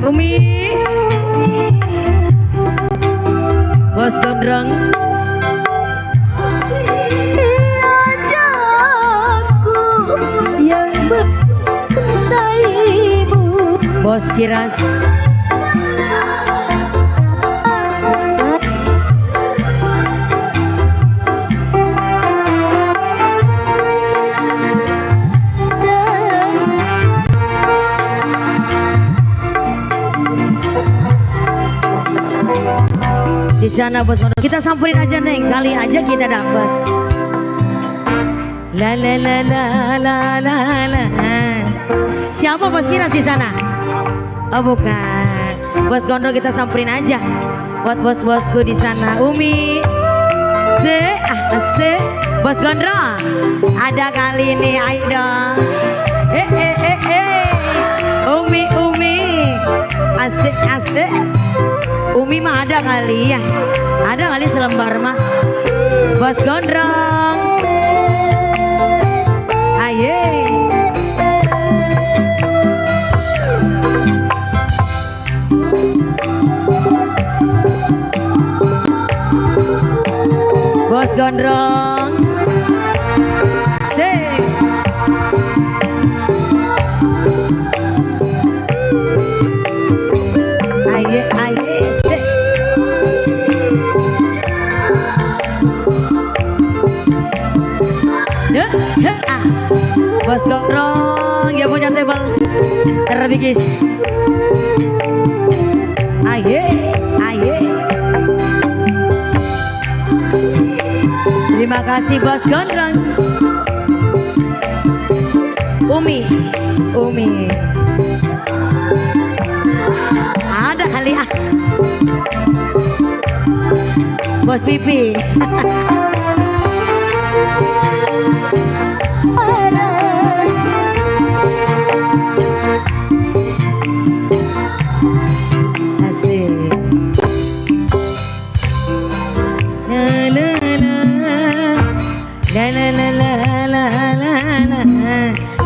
Umi, bos gondrong. Tiadaku yang mencintaimu. Bos Kiras. Di sana bos gondrong. Kita samperin aja Neng, kali aja kita dapat. La la la la la la la. Siapa bos Kiras di sana? Oh bukan. Bos gondrong kita samperin aja. Buat bos-bosku di sana. Umi. Se. Bos gondrong. Ada kali ini, ayo dong. Umi. Asik. Umi mah ada kali ya. Ada kali selembar mah. Bos gondrong. Aye. Bos gondrong. Sing. Aye. Sing. Bos gondrong ya punya table terbigis. Aye. Terima kasih bos gondrong. Umi. Ada kali ah. Bos Pipi. Asik.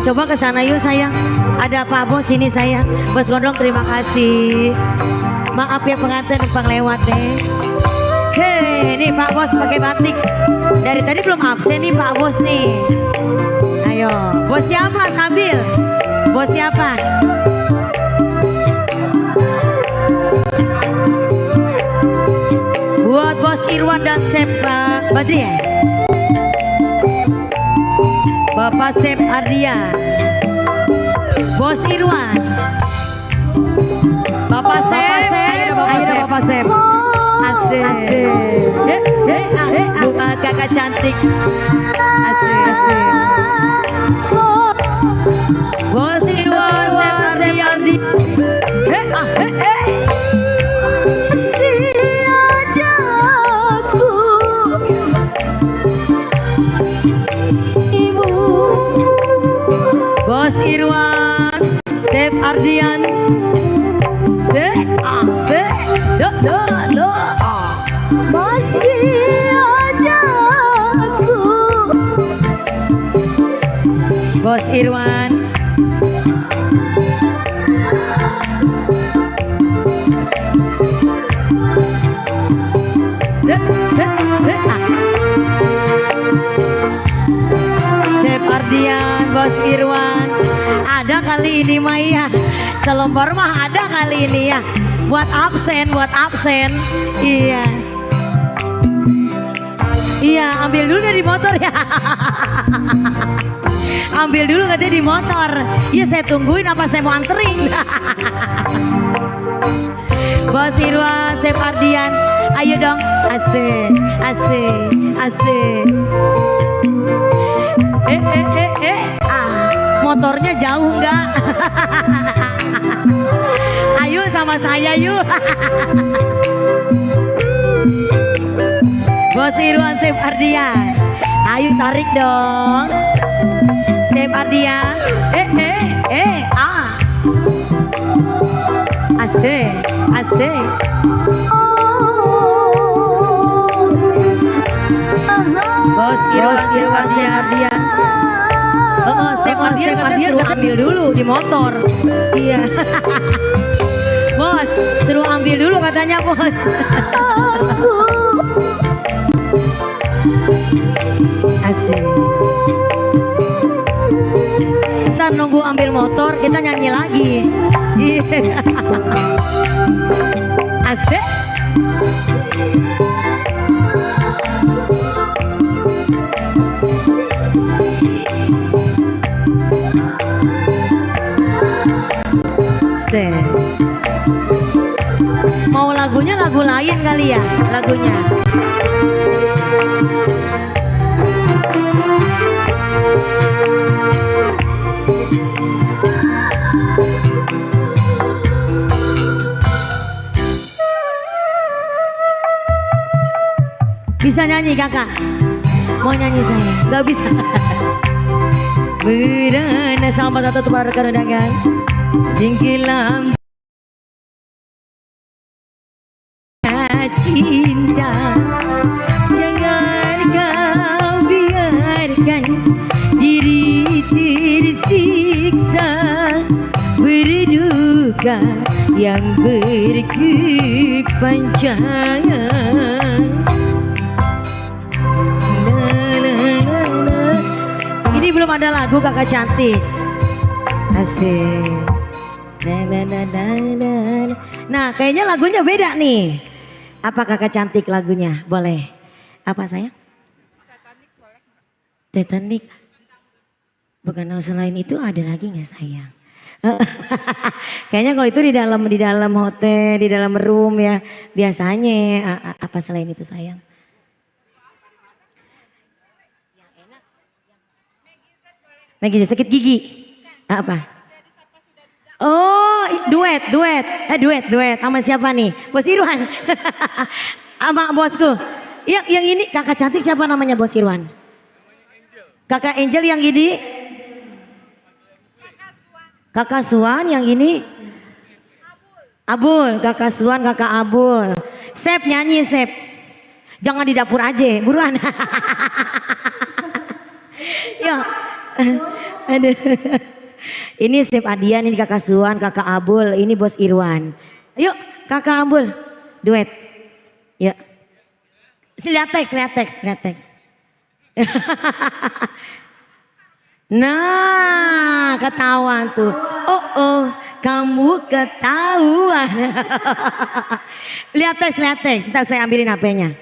Coba ke sana yuk sayang. Ada Pak Bos ini sayang. Bos gondrong terima kasih. Maaf ya pengantin numpang lewat deh. Hei, ini Pak Bos pakai batik. Dari tadi belum absen nih Pak Bos nih. Ayo, bos siapa Sabil? Bos siapa? Buat Bos Irwan dan Sep Badri ya? Bapak Sep Ardia. Bos Irwan. Bapak Sep. Ayo Bapak Sep. Asik. Buat kakak cantik. Asik. Bos Irwan, Sep Ardian. Bos Irwan, Sep Ardian. Masih ada aku. Bos Irwan. Sep Ardian, Bos Irwan. Ada kali ini Maya. Selombar mah ada kali ini ya. Buat absen. Iya. Iya, ambil dulu dari motor ya. Ambil dulu katanya di motor. Iya, saya tungguin apa saya mau anterin. Bos Irwan, Sep Ardian. Ayo dong. Asik. Motornya jauh enggak? Ayo sama saya yuk. Bos Irwan, Sep Ardian. Ayo tarik dong. Sep Ardian. Asik. Bos Irwan, Sep Ardian. Sep Ardian suruh ambil dulu di motor. Iya. Bos, suruh ambil dulu katanya bos. Asik. Ntar nunggu ambil motor kita nyanyi lagi. Iya. Asik. Mau lagunya lagu lain kali ya lagunya. Bisa nyanyi kakak? Mau nyanyi saya? Gak bisa. Berana sama satu para rekan undangan. Jingkilam cinta, jangan kau biarkan diri tersiksa berduka yang berkepanjangan. Ini belum ada lagu kakak cantik. Asik. Nah, kayaknya lagunya beda nih. Apa kakak cantik lagunya? Boleh. Apa sayang? Titanic. Bukan, selain itu ada lagi nggak sayang? Kayaknya kalau itu di dalam hotel, di dalam room ya biasanya. Apa selain itu sayang? Maggie sakit gigi. Apa? Oh, duet. Sama siapa nih? Bos Irwan. Sama bosku. Yang ini kakak cantik siapa namanya Bos Irwan? Kakak Angel yang ini? Kakak Suan yang ini? Abul. Kakak Suan, kakak Abul. Sep nyanyi Sep. Jangan di dapur aja, buruan. Yuk. Aduh. Ini Sep Ardian, ini kakak Suan, kakak Abul, ini Bos Irwan. Yuk kakak Abul, duet. Yuk. Lihat teks. Nah, ketahuan tuh. Oh, kamu ketahuan. Lihat teks. Ntar saya ambilin HP-nya.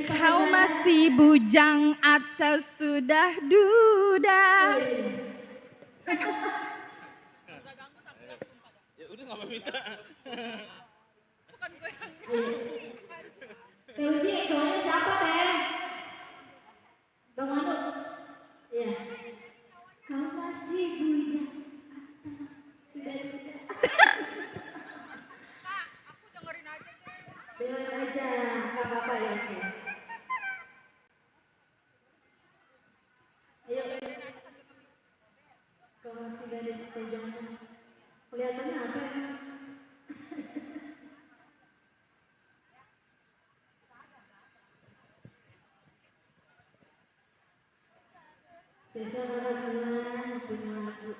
Kau masih bujang atau sudah duda? Teh Uci, cowoknya siapa Teh? Bang Manu? Iya. Kamu masih punya dengerin aja, nggak apa-apa ya. Ayo, kalau masih gadis jangan. Kelihatannya apa emang? Biasa para semua punya lagu.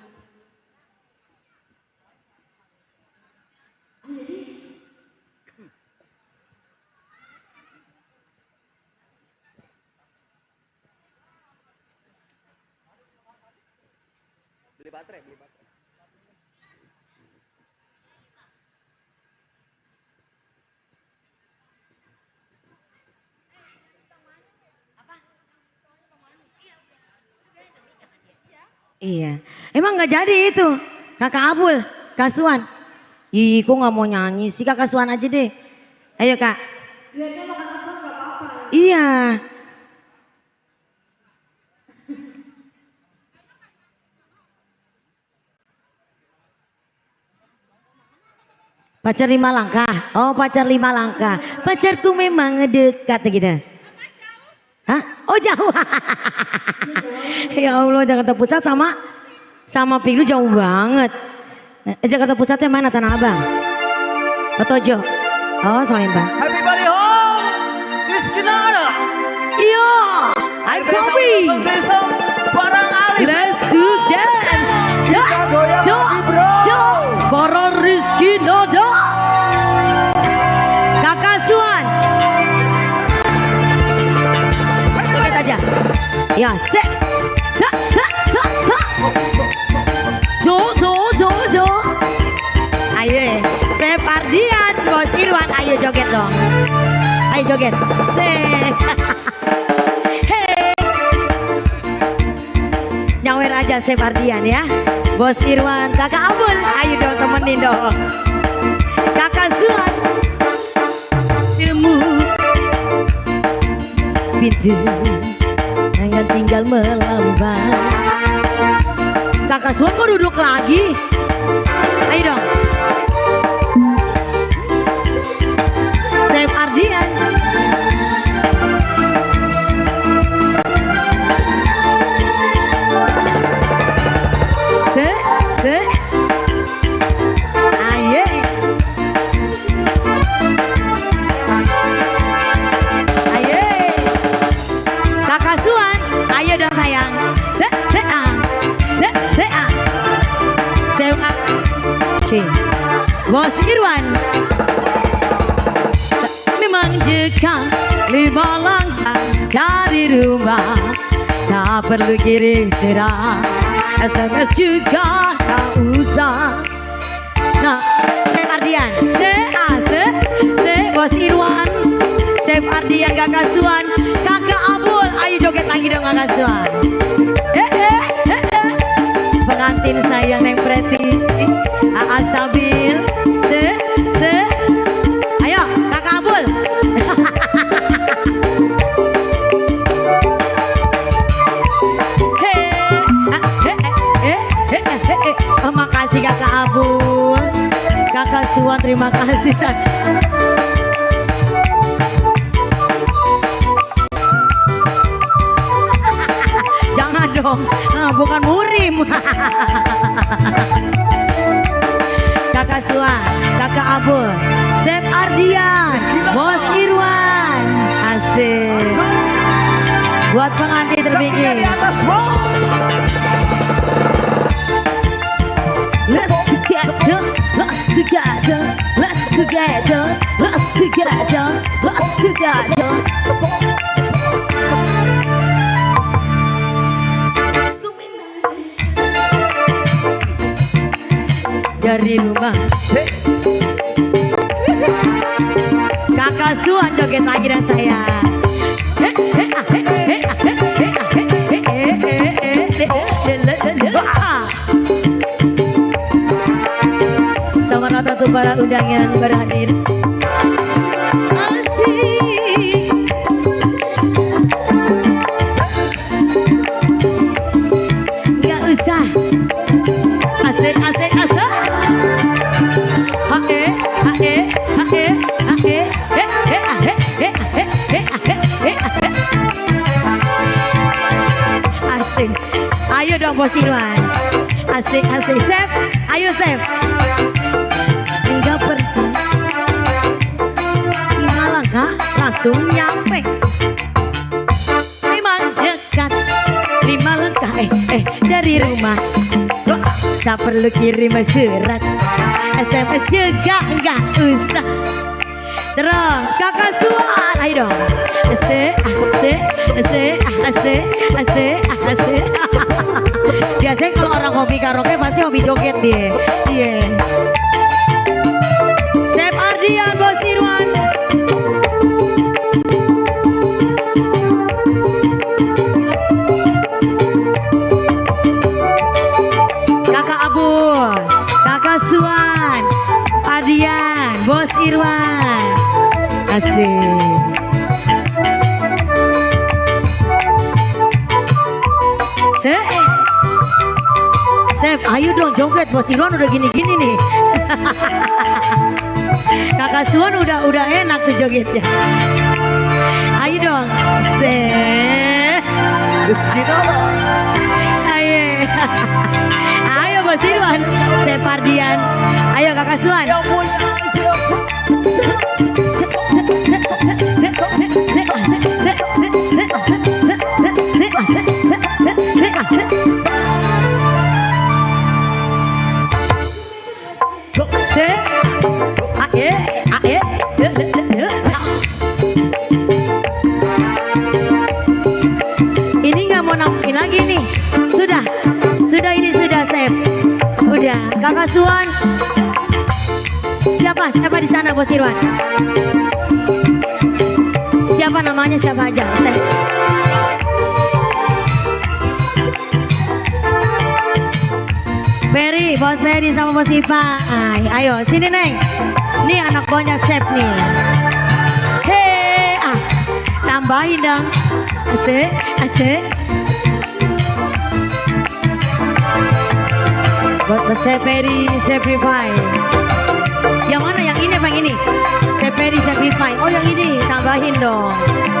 Jadi Beli baterai. Iya. Emang nggak jadi itu. Kakak Abul, Kasuan. Ih, kok nggak mau nyanyi sih, Kak Kasuan aja deh. Ayo Kak. biarnya makan apa nggak apa-apa. Iya. Pacar 5 langkah. Oh, pacar 5 langkah. Pacarku memang dekat gitu. Hah? Oh, jauh. Ya Allah, Jakarta Pusat sama Piglu jauh banget. Jakarta Pusatnya mana, Tanah Abang? Petojo. Oh, Salemba. Everybody home! Rizky Nara! Iya, I'm coming. Barang Ali. Let's do dance. Ya, para Rizky Nada. Kakak Suan. Joget aja. Ya, se. Jo. Ayo, Sep Ardian, Bos Irwan, ayo joget dong. Ayo joget. Se. Hey. Nyawer aja Sep Ardian ya. Bos Irwan, Kakak Abul, ayo dong temenin dong. Kakak Suan. Ilmu pintu jangan tinggal melambai. Kakak Suan kok duduk lagi? Ayo dong. Sep Ardian. Se. Ayo. Kakak Suan, ayo dong sayang. Se. Bos Irwan. Memang dekat 5 langkah dari rumah. Tak perlu kirim surat, SMS juga tak usah. Nah, Sep Ardian, se Bos Irwan, Sep Ardian, Kakak Suan, Kakak Abul, ayo joget lagi dong Kakak Suan. Pengantin sayang Neng Preti, Aa Sabil, se, ayo Kakak Abul. Makasih Kakak Abul, Kakak Suan, terima kasih. Jangan dong, bukan murim. Kakak Suan, Kakak Abul, Sep Ardian, Bos Irwan, asik. Buat pengantin terpilih. Let's get dance. Dari rumah. Kakak Suan joget lagi dan saya. Sama para undangan baru hadir. Asik. Gak usah. Asik, asik, asik. Hae, hae, hae, hae, he, he, he, he, he, he, he, he. Asik. Ayo dong Bos Irwan. Asik, asik. Chef, ayo Chef. Enggak pergi. 5 langkah langsung nyampe. Memang dekat. 5 langkah dari rumah. Tak perlu kirim surat, SMS juga enggak usah. Terus kakak Suan, ayo dong. Asik, asik, asik, asik, asik, asik. Biasanya kalau orang hobi karaoke pasti hobi joget dia. Iya. Chef Ardian, Bos Irwan. Kakak Abul, kakak Suan, Ardian, Bos Irwan. Asik. Chef, ayo dong joget. Bos Irwan udah gini-gini nih. Kakak Suan udah enak tuh jogetnya. Ayo dong, Chef. Ayo. Ayo Bos Irwan, Chef Ardian. Ayo kakak Suan. Ini nggak mau nampilin lagi nih. Sudah ini sudah Chef. Udah, kakak Suan. Siapa di sana Bos Irwan? Siapa namanya, siapa aja Chef? Ferry, Bos Ferry sama Bos Ipai. Ayo sini Neng. Nih anak buahnya Chef nih. Hei, tambahin dong. Asik, asik. Buat Bos Ferry, Chef Ipai. Yang mana? Yang ini apa yang ini? Chef Ferry, Chef Ipai. Oh yang ini, tambahin dong.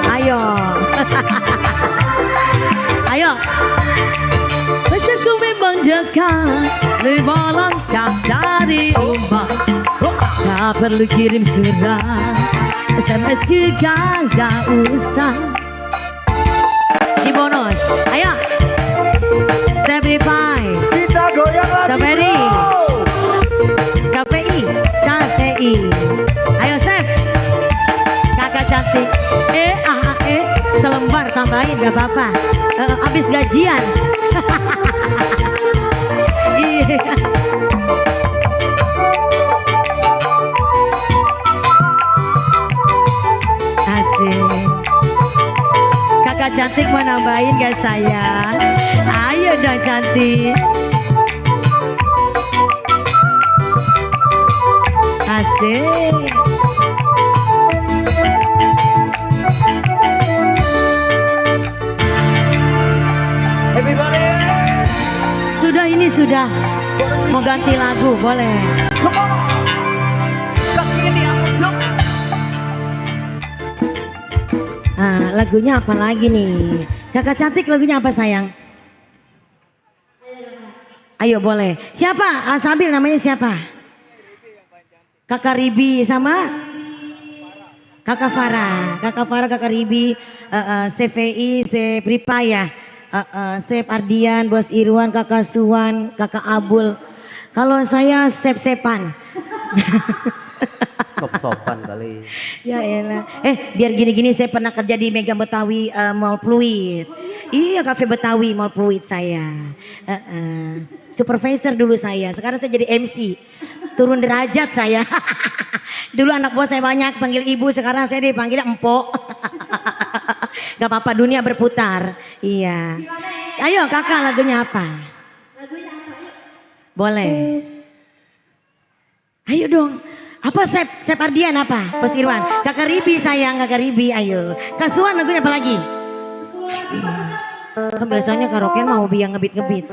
Ayo. Ayo. Pacarku memang dekat, 5 langkah dari rumah. Tak perlu kirim surat, SMS juga gak usah. Di bonus, ayo. Chef Ipai, Kita goyang lagi. Saperi, Sapei. Ayo Chef. Kakak cantik. Selembar tambahin gak apa-apa. Habis gajian. Iya. Asik. Kakak cantik mau nambahin gak sayang? Ayo dong cantik. Asik. Everybody. Sudah mau ganti lagu boleh. Kakinya di atas dong. Lagunya apa lagi nih? Kakak cantik lagunya apa sayang? Ayo boleh. Siapa? Sabil namanya siapa? Kakak Ribi sama Kakak Farah. Kakak Ribi, CVI, Pripa ya. Chef Ardian, Bos Irwan, kakak Suwan, kakak Abul. Kalau saya Sepan. Sop-sopan kali. Ya elah. Biar gini-gini saya pernah kerja di Mega Betawi Mall Pluit. Iya, Cafe Betawi Mall Pluit saya. Supervisor dulu saya. Sekarang saya jadi MC. Turun derajat saya. Dulu anak buah saya banyak panggil ibu, sekarang saya dipanggil empok. Gak apa-apa, dunia berputar. Iya. Ayo kakak lagunya apa? Lagunya apa? Yuk. Boleh. Ayo dong. Apa Sep Ardian apa? Bos Irwan. Kakak Ribi sayang, Kakak Ribi ayo. Kasuan lagunya apa lagi? Kan biasanya karaoke mau hobi yang ngebit-ngebit.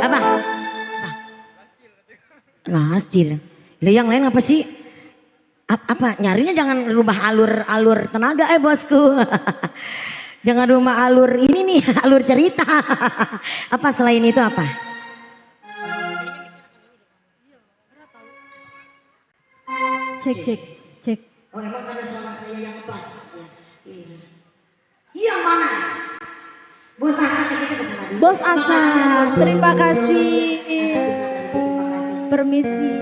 Apa? Nasjil. Lah yang lain apa sih? Apa? Nyarinya jangan rubah alur tenaga bosku. Jangan rubah alur ini nih, alur cerita. Apa selain itu apa? Cek. Oh emang ada suara saya yang pas. Iya mana? Bos Hasan kita bersama dia. Bos Hasan, terima kasih. Permisi.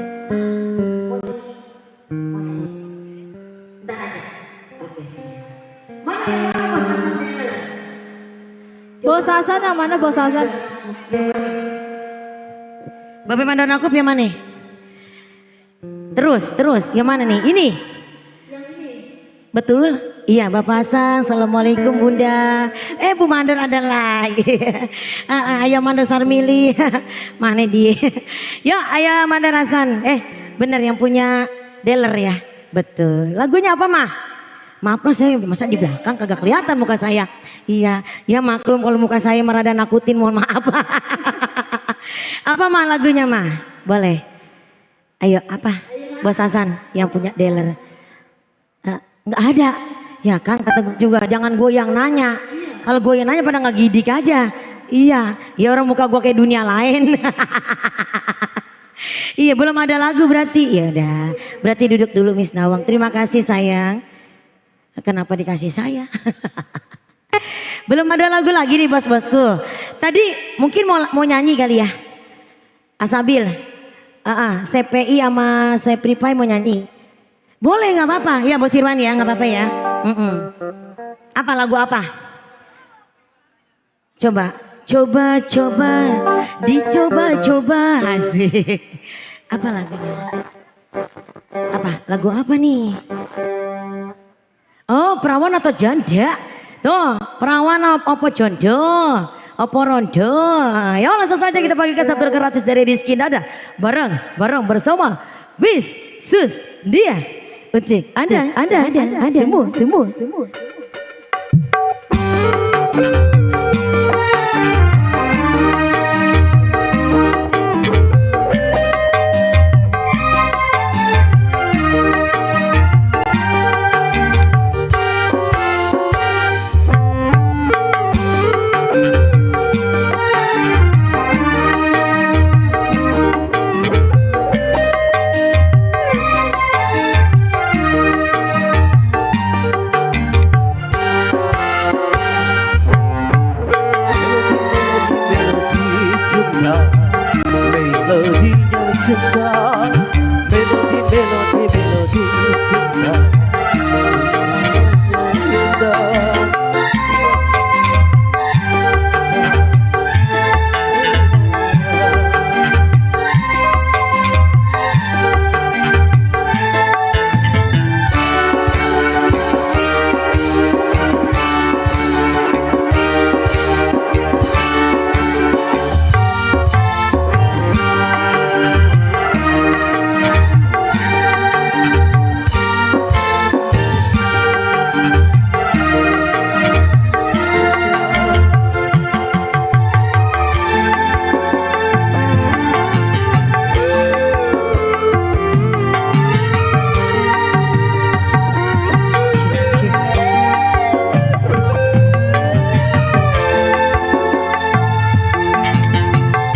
Bentar aja. Oke. Mana yang Bos Hasan? Bos Hasan yang mana Bos Hasan? Bapak Mandan aku yang mana? Terus, yang mana nih? Ini? Yang ini. Betul? Iya, Bapak Hasan. Assalamualaikum Bunda. Bu Mandor ada lagi. Ayah Mandor Sarmili. Mana dia? Yuk, Ayah Mandor Hasan. Bener yang punya dealer ya? Betul. Lagunya apa mah? Maaf loh saya masa di belakang kagak kelihatan muka saya. Iya, ya maklum kalau muka saya merada nakutin, mohon maaf. Apa mah lagunya mah? Boleh. Ayo apa? Bos Hasan yang punya dealer. Nggak ada. Ya kan kata gue juga jangan goyang nanya. Kalau goyang nanya pada nggak gidik aja. Iya, ya orang muka gue kayak dunia lain. Iya belum ada lagu berarti. Ya udah, berarti duduk dulu Miss Nawang. Terima kasih sayang. Kenapa dikasih saya? Belum ada lagu lagi nih bos-bosku. Tadi mungkin mau nyanyi kali ya. Asabil. CPI sama Sepripai mau nyanyi. Boleh nggak apa-apa ya Bos Irwan ya, nggak apa-apa ya. Apa lagu apa? Coba, dicoba asik. Apa lagunya? Apa? Lagu apa nih? Oh, perawan atau janda? Tuh, perawan apa jondo? Apa rondo? Ya langsung saja kita panggilkan satu gratis dari Rizky Nada. Bareng bersama Bis Sus Dia. Ucik, ada. Semua.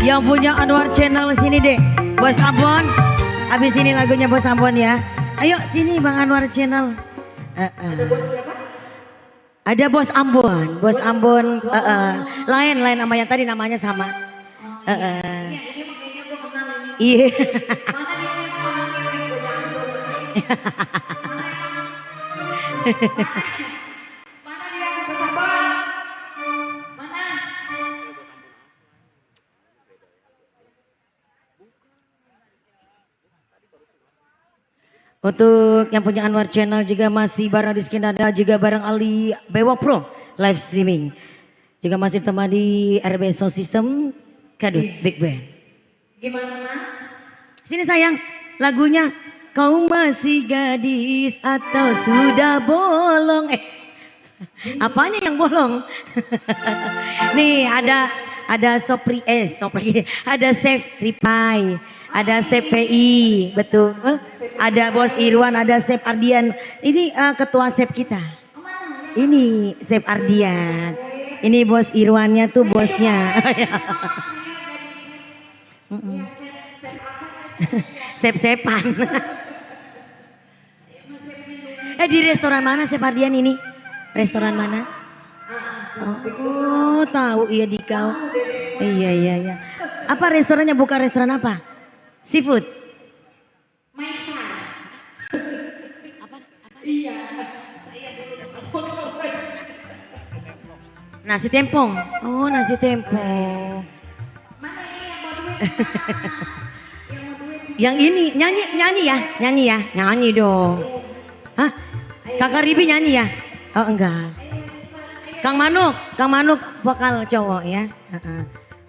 Yang punya Anwar Channel sini deh, Bos Ambon. Habis ini lagunya Bos Ambon ya. Ayo sini Bang Anwar Channel. Ada bos siapa? Ada Bos Ambon, lain sama yang tadi namanya sama. Iya. Untuk yang punya Anwar Channel juga masih bareng Rizky Nada, juga bareng Ali Bewa Pro live streaming. Juga masih ditemani RB Sound System Kadut Big Band. Gimana, Ma? Sini sayang, lagunya kau masih gadis atau sudah bolong. Apanya yang bolong? Nih ada Sopri, ada Chef Ripai, ada CPI, betul. Ada Bos Irwan, ada Chef Ardian. Ini ketua chef kita. Ini Chef Ardian. Ini Bos Irwannya tuh bosnya. Chef-chefan. Di restoran mana Chef Ardian ini? Restoran mana? Oh, tahu iya di kau. Iya. Apa restorannya? Bukan restoran apa? Seafood. Apa? Iya. Nasi tempong. Oh, nasi tempong. Yang ini nyanyi ya, nyanyi dong. Hah? Kakak Ribi nyanyi ya? Oh enggak. Kang Manuk vokal cowok ya.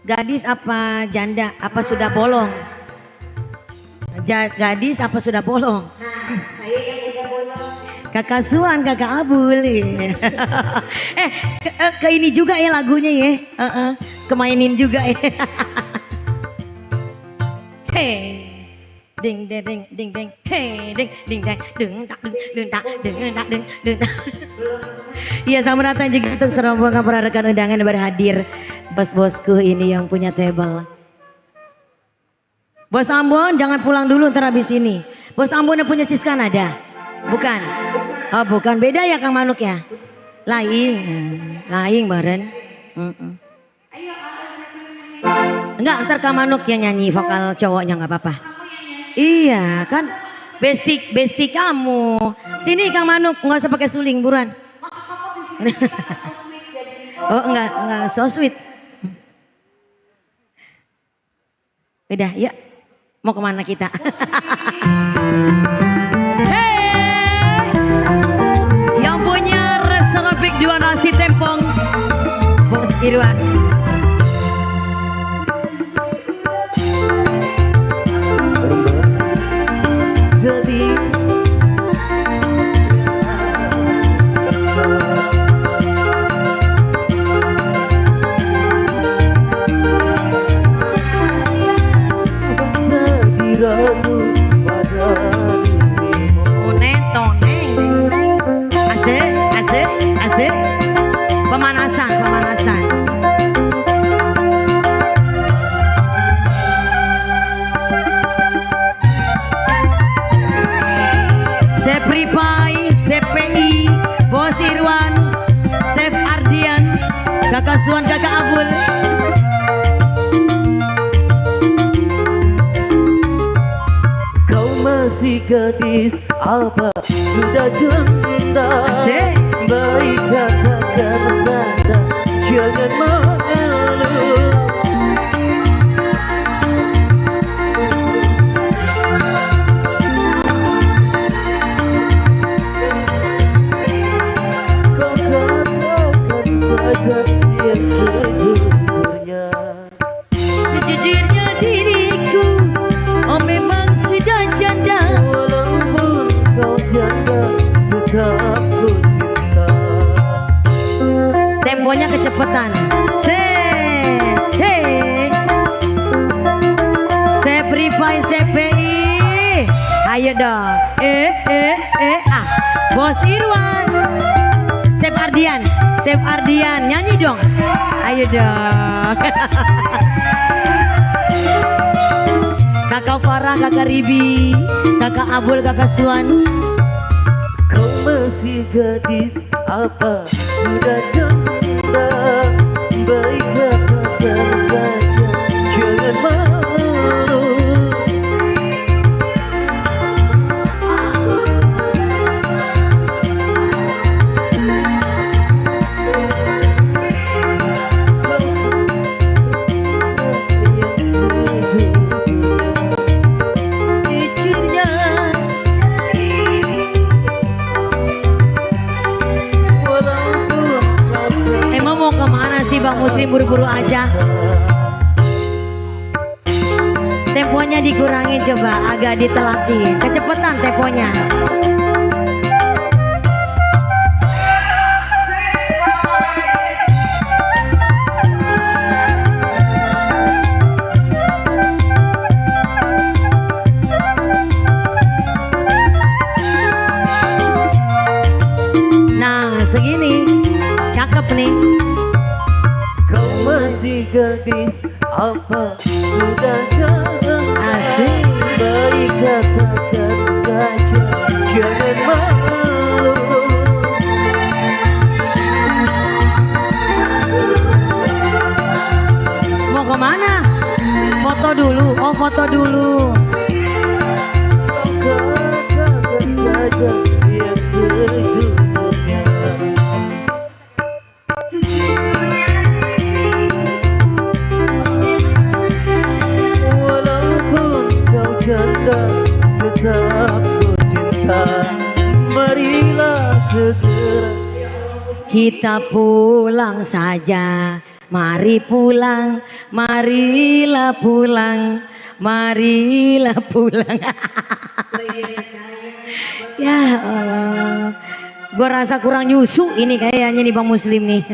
Gadis apa janda? Apa sudah bolong? Gadis apa sudah bolong? Saya yang udah bolong. Kakak Suan, kakak Abul. Ke ini juga ya lagunya ya. Kemainin juga ya. Hey. Ding ding ding ding ding hey ding ding ding deng tak deng tak deng. Iya, selamat datang juga untuk serombongan para rekan undangan yang berhadir. Bos-bosku ini yang punya table. Bos Ambon jangan pulang dulu ntar habis ini. Bos Ambon yang punya Siskan ada? Bukan? Oh bukan, beda ya Kang Manuk ya? Laing baren. Enggak, ntar Kang Manuk yang nyanyi vokal cowoknya nggak apa-apa. Iya kan, besti kamu. Sini Kang Manuk, nggak usah pakai suling, buruan. Oh enggak so sweet. Udah, yuk. Mau kemana kita? Hey, yang punya restoran Big Dua nasi tempong, Bos Irwan. Jadi ragu pada dirimu. Asik. Pemanasan. Chef Ripai, CPI, Bos Irwan, Chef Ardian, kakak Suan, kakak Abul. Kau masih gadis apa sudah janda? Asik. Baik katakan saja, jangan malu. Sejujurnya diriku, oh memang sudah janda. Walaupun kau janda, tetap ku cinta. Temponya kecepatan. Chef Ripai, CPI. Ayo dong. Bos Irwan. Chef Ardian, nyanyi dong. Ayo dong. Kakak Farah, kakak Ribi, kakak Abul, kakak Suan. Kau masih gadis apa sudah janda? Baik katakan saja, jangan malu. Bang Muslim buru-buru aja. Temponya dikurangi coba, agak ditelati. Kecepatan temponya. Nah, segini. Cakep nih. Kau masih gadis, apa sudah jangan Asik. baik katakan saja, jangan malu. Mau kemana? Foto dulu. Oh, foto dulu. Kau katakan saja yang sejujurnya. Walaupun kau janda, tetap ku cinta. Marilah segera. Kita pulang saja. Mari pulang, marilah pulang, marilah pulang. Ya Allah, gue rasa kurang nyusu ini kayaknya nih Bang Muslim nih.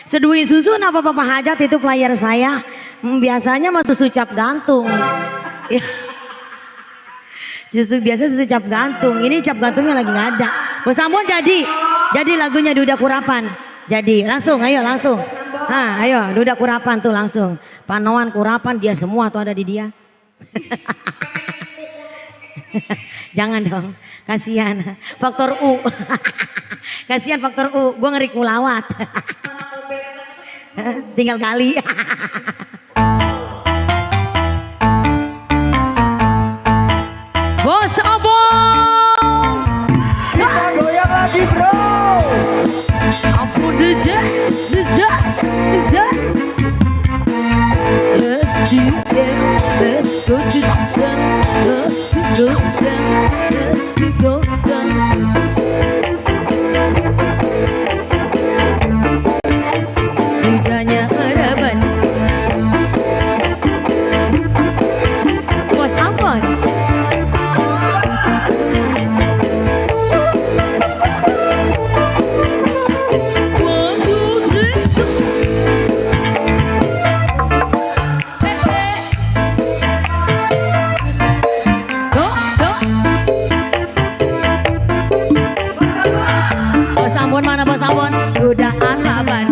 Seduhin susu apa Papa Hajat itu player saya. Biasanya mah susu cap gantung. Ya. Biasa susu cap gantung. Ini cap gantungnya lagi nggak ada. Bos Ambon jadi lagunya Duda Kurapan. Jadi langsung, ayo langsung. Nah, ayo Duda Kurapan tuh langsung. Panoan Kurapan dia semua tuh ada di dia. Jangan dong, kasihan. Faktor U. Kasihan faktor U. Gue ngeri kulawat. Tinggal kali. Bos Abang. Kita goyang lagi bro. Apa deja. Let's do dance, let's go to dance, let's go dance, let's go dance. Lidahnya harapan. Bos Ambon. Mana Bos Ambon? Udah Araban.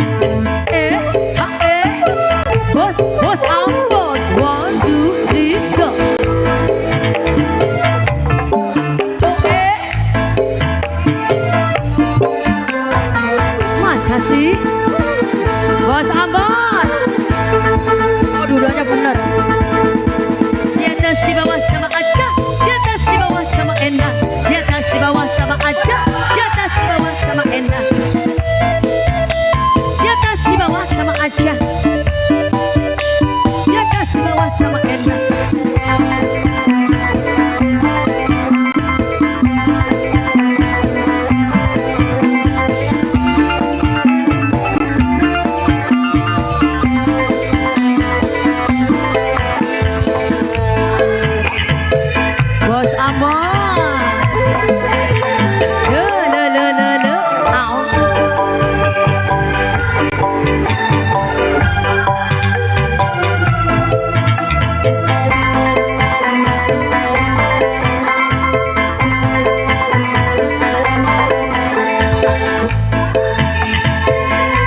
Bos Ambon. 1, 2, 3 go. Masa sih? Bos Ambon. Oh, dudanya bener. Di atas di bawah sama aja. Di atas di bawah sama enak. Di atas di bawah sama aja. Di atas di bawah sama enak. Di atas di bawah sama aja. Di atas di bawah sama enak. Bos Ambon.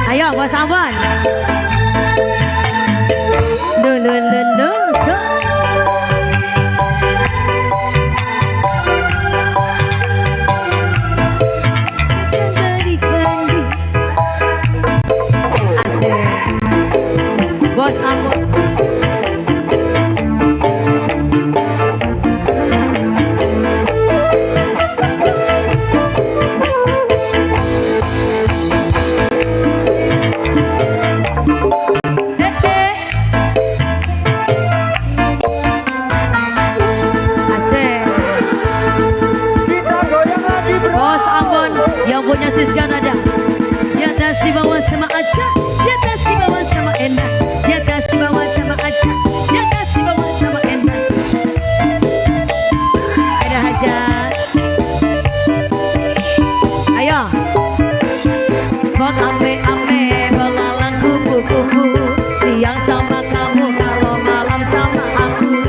Ayo Bos Ambon. Asik. Bos Ambon. Bang ame-ame belalang kupu-kupu, siang sama kamu kalau malam sama aku.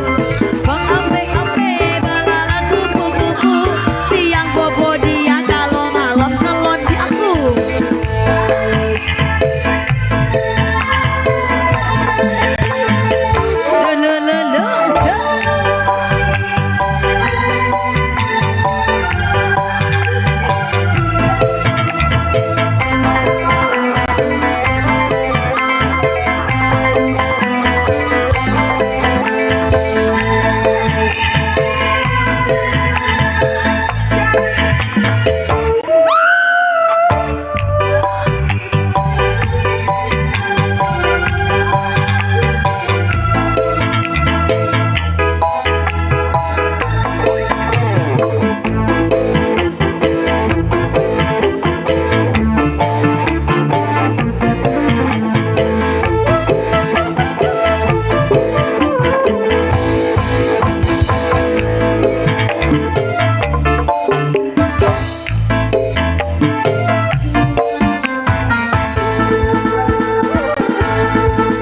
Bang ame-ame belalang kupu-kupu, siang bobo dia kalau malam ngelon di aku.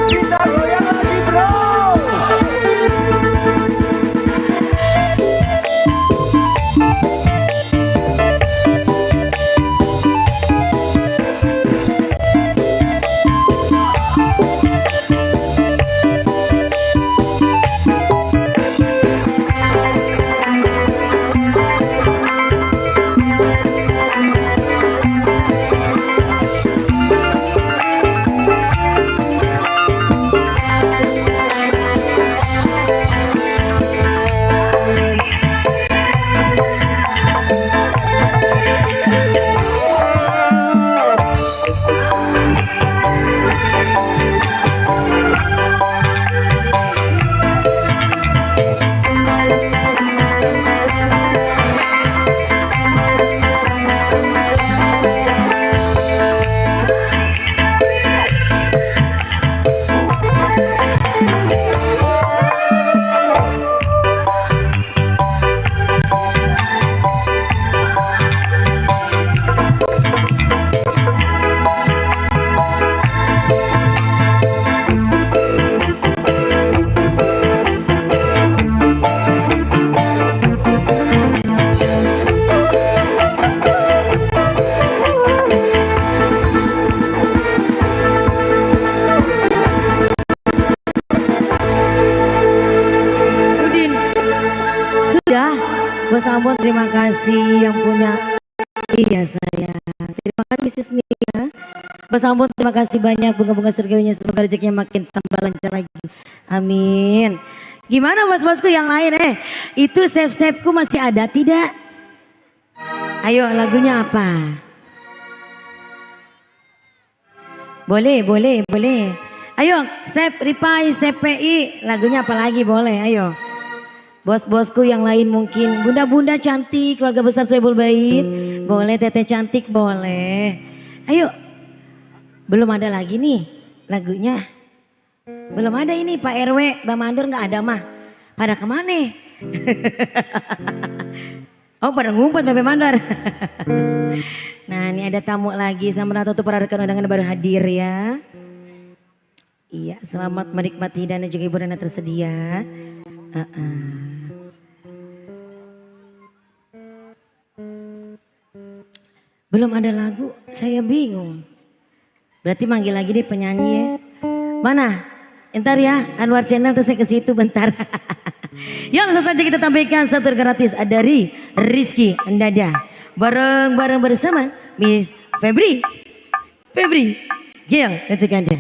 Kita goyang lagi bro. Udin, sudah. Bos Ambon terima kasih yang punya. Iya sayang. Terima kasih Sis Nia. Bos Ambon terima kasih banyak bunga-bunga surgawinya, semoga rezekinya makin tambah lancar lagi. Amin. Gimana bos-bosku yang lain Itu save-saveku masih ada tidak? Ayo lagunya apa? Boleh. Ayo save Ripai, save PI, lagunya apa lagi boleh ayo. Bos-bosku yang lain mungkin bunda-bunda cantik, keluarga besar Soebul Bait, boleh teteh cantik boleh. Ayo. Belum ada lagi nih lagunya. Belum ada ini Pak RW, Mbak Mandor nggak ada mah. Pada kemana? Oh pada ngumpet Mbak Mandor. Nah ini ada tamu lagi sama Nato tuh para rekan undangan baru hadir ya. Iya selamat menikmati dan juga hiburan yang tersedia. Belum ada lagu, saya bingung. Berarti manggil lagi deh penyanyi ya. Mana? Entar ya, Anwar Channel terus saya ke situ bentar. Yang langsung saja kita tampilkan satu gratis dari Rizky Ndada. Bareng-bareng bersama Miss Febri. Gil, tunjukkan aja.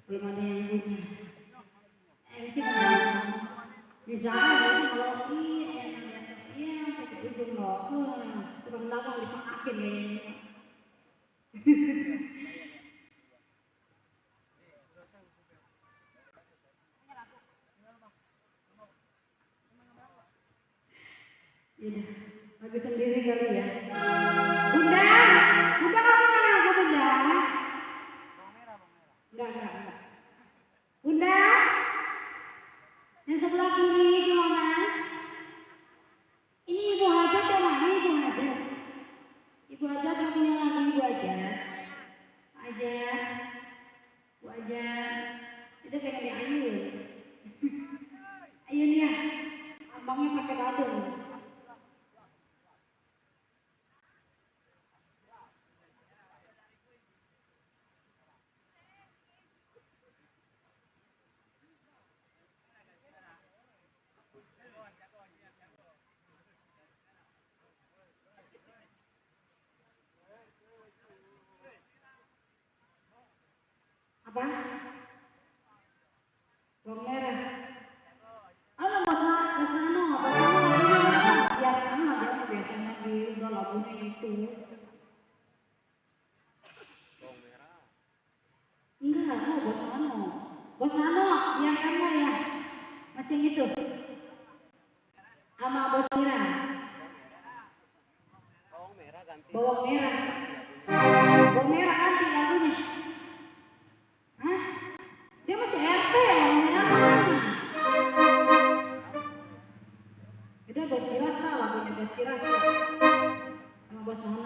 belum ada yang punya. Sih bisa aja kalau iya pakai ujung loh, tukang dagang dipakai nih. Iya, lagi sendiri kali ya. Bunda kamu kenal aku Bunda? Enggak. Bunda, yang sebelah kiri gimana? Ini Ibu Hajat yang mana Ibu Hajat? Ibu Hajat yang punya lagi Ibu Hajat. Bu Hajat, itu kayak di Ayu. Ayu nih ya, abangnya pakai batu. Apa? Bawang merah. Halo Mas Nano, ya sama dia biasanya di udah labunya itu. Enggak, Bos Nano, ya kamu ya, masih itu. Sama Bos Mira. Bawang merah. Bawang merah ganti lagunya. Hah? Dia masih RT ya, bawang merah mana? Itu Bos Mira salah lagunya Bos Mira sama Bos Nano.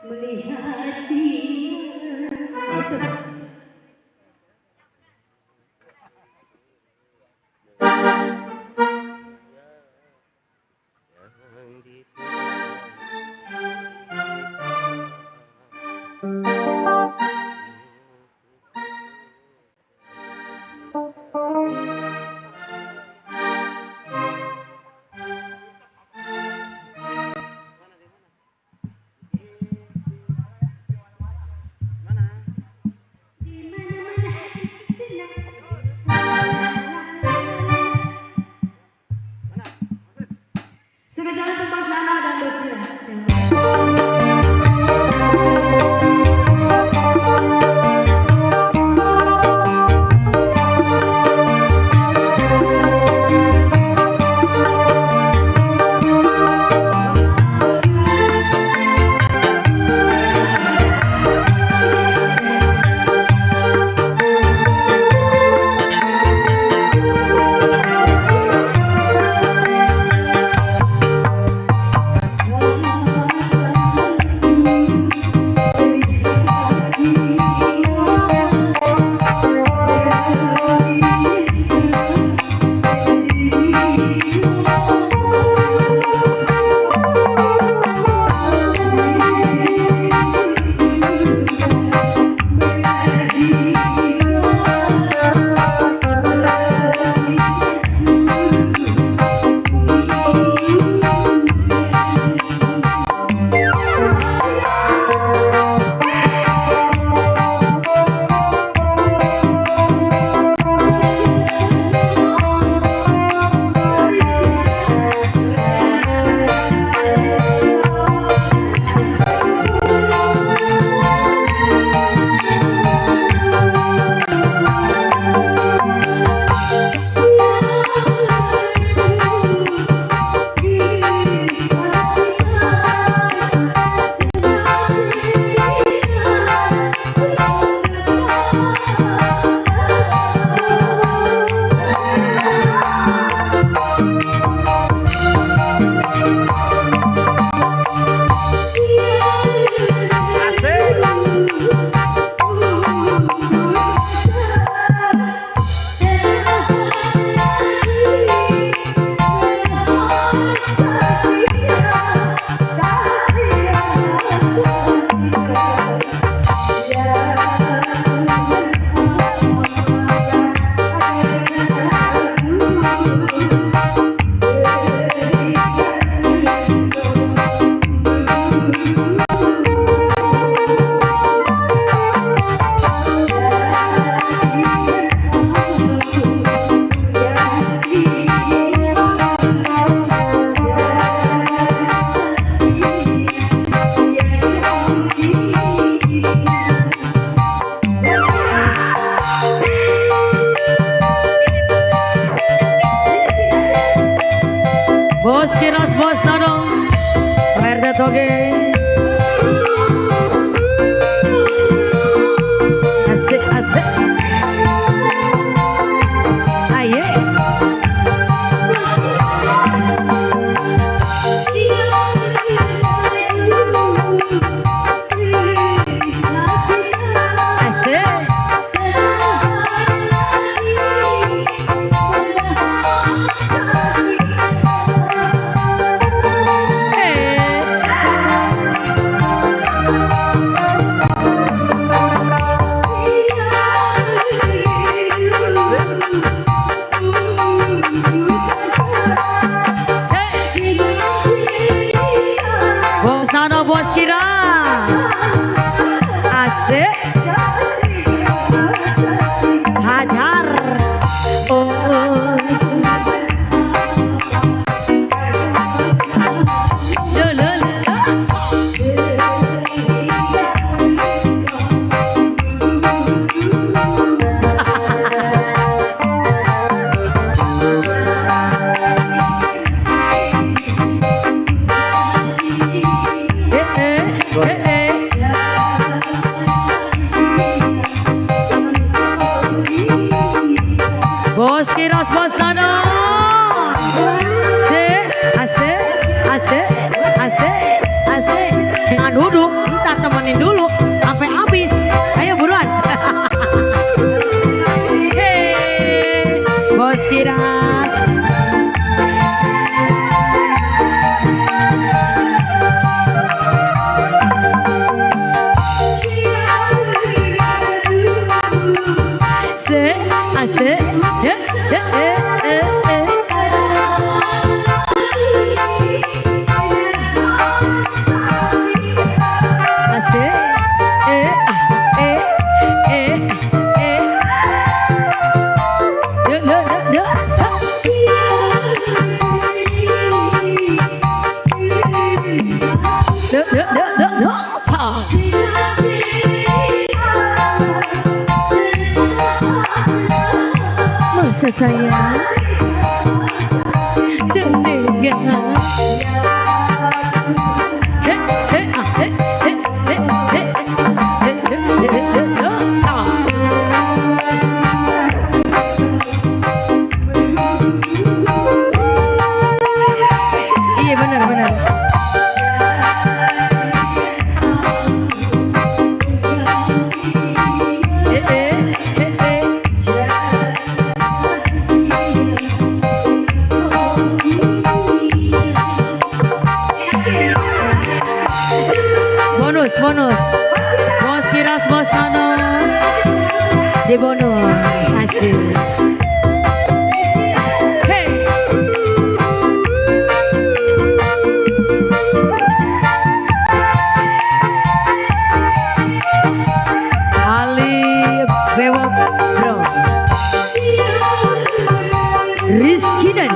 melihat dia. Spesial untuk Mas Nana dan Dosiras. Bos Kiras bos Nano, Rerde Toge. Asik asik. Aye. Bos Kiras asik hajar Bos Kiras bos Nano. Asik asik asik asik asik. Jangan duduk, entar Masa saya tega. Iya benar. Bonus. Bos Kiras, Bos Nano. Di bonus, asik. Hey. Ali Bewok Bro. Rizky dan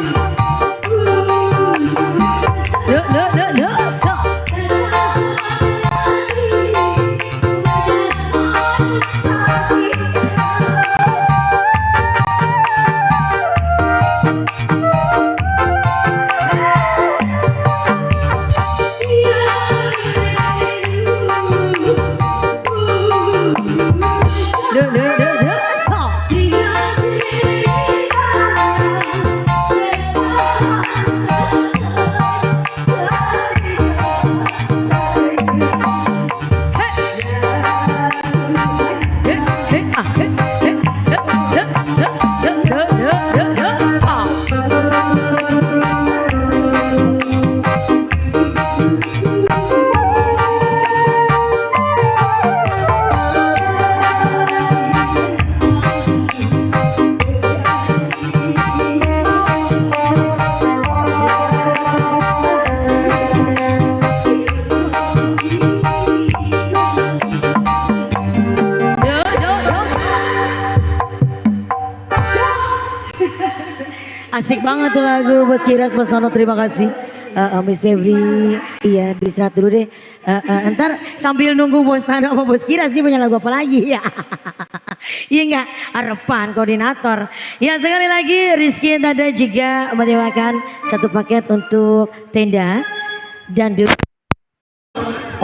so. Asik banget tuh lagu Bos Kiras, Bos Nono, terima kasih. Miss Febri, iya beristirahat dulu deh. Ntar sambil nunggu Bos Nono sama Bos Kiras nih punya lagu apa lagi ya? Iya enggak? Harapan koordinator. Ya sekali lagi Rizky Nada juga menyewakan satu paket untuk tenda dan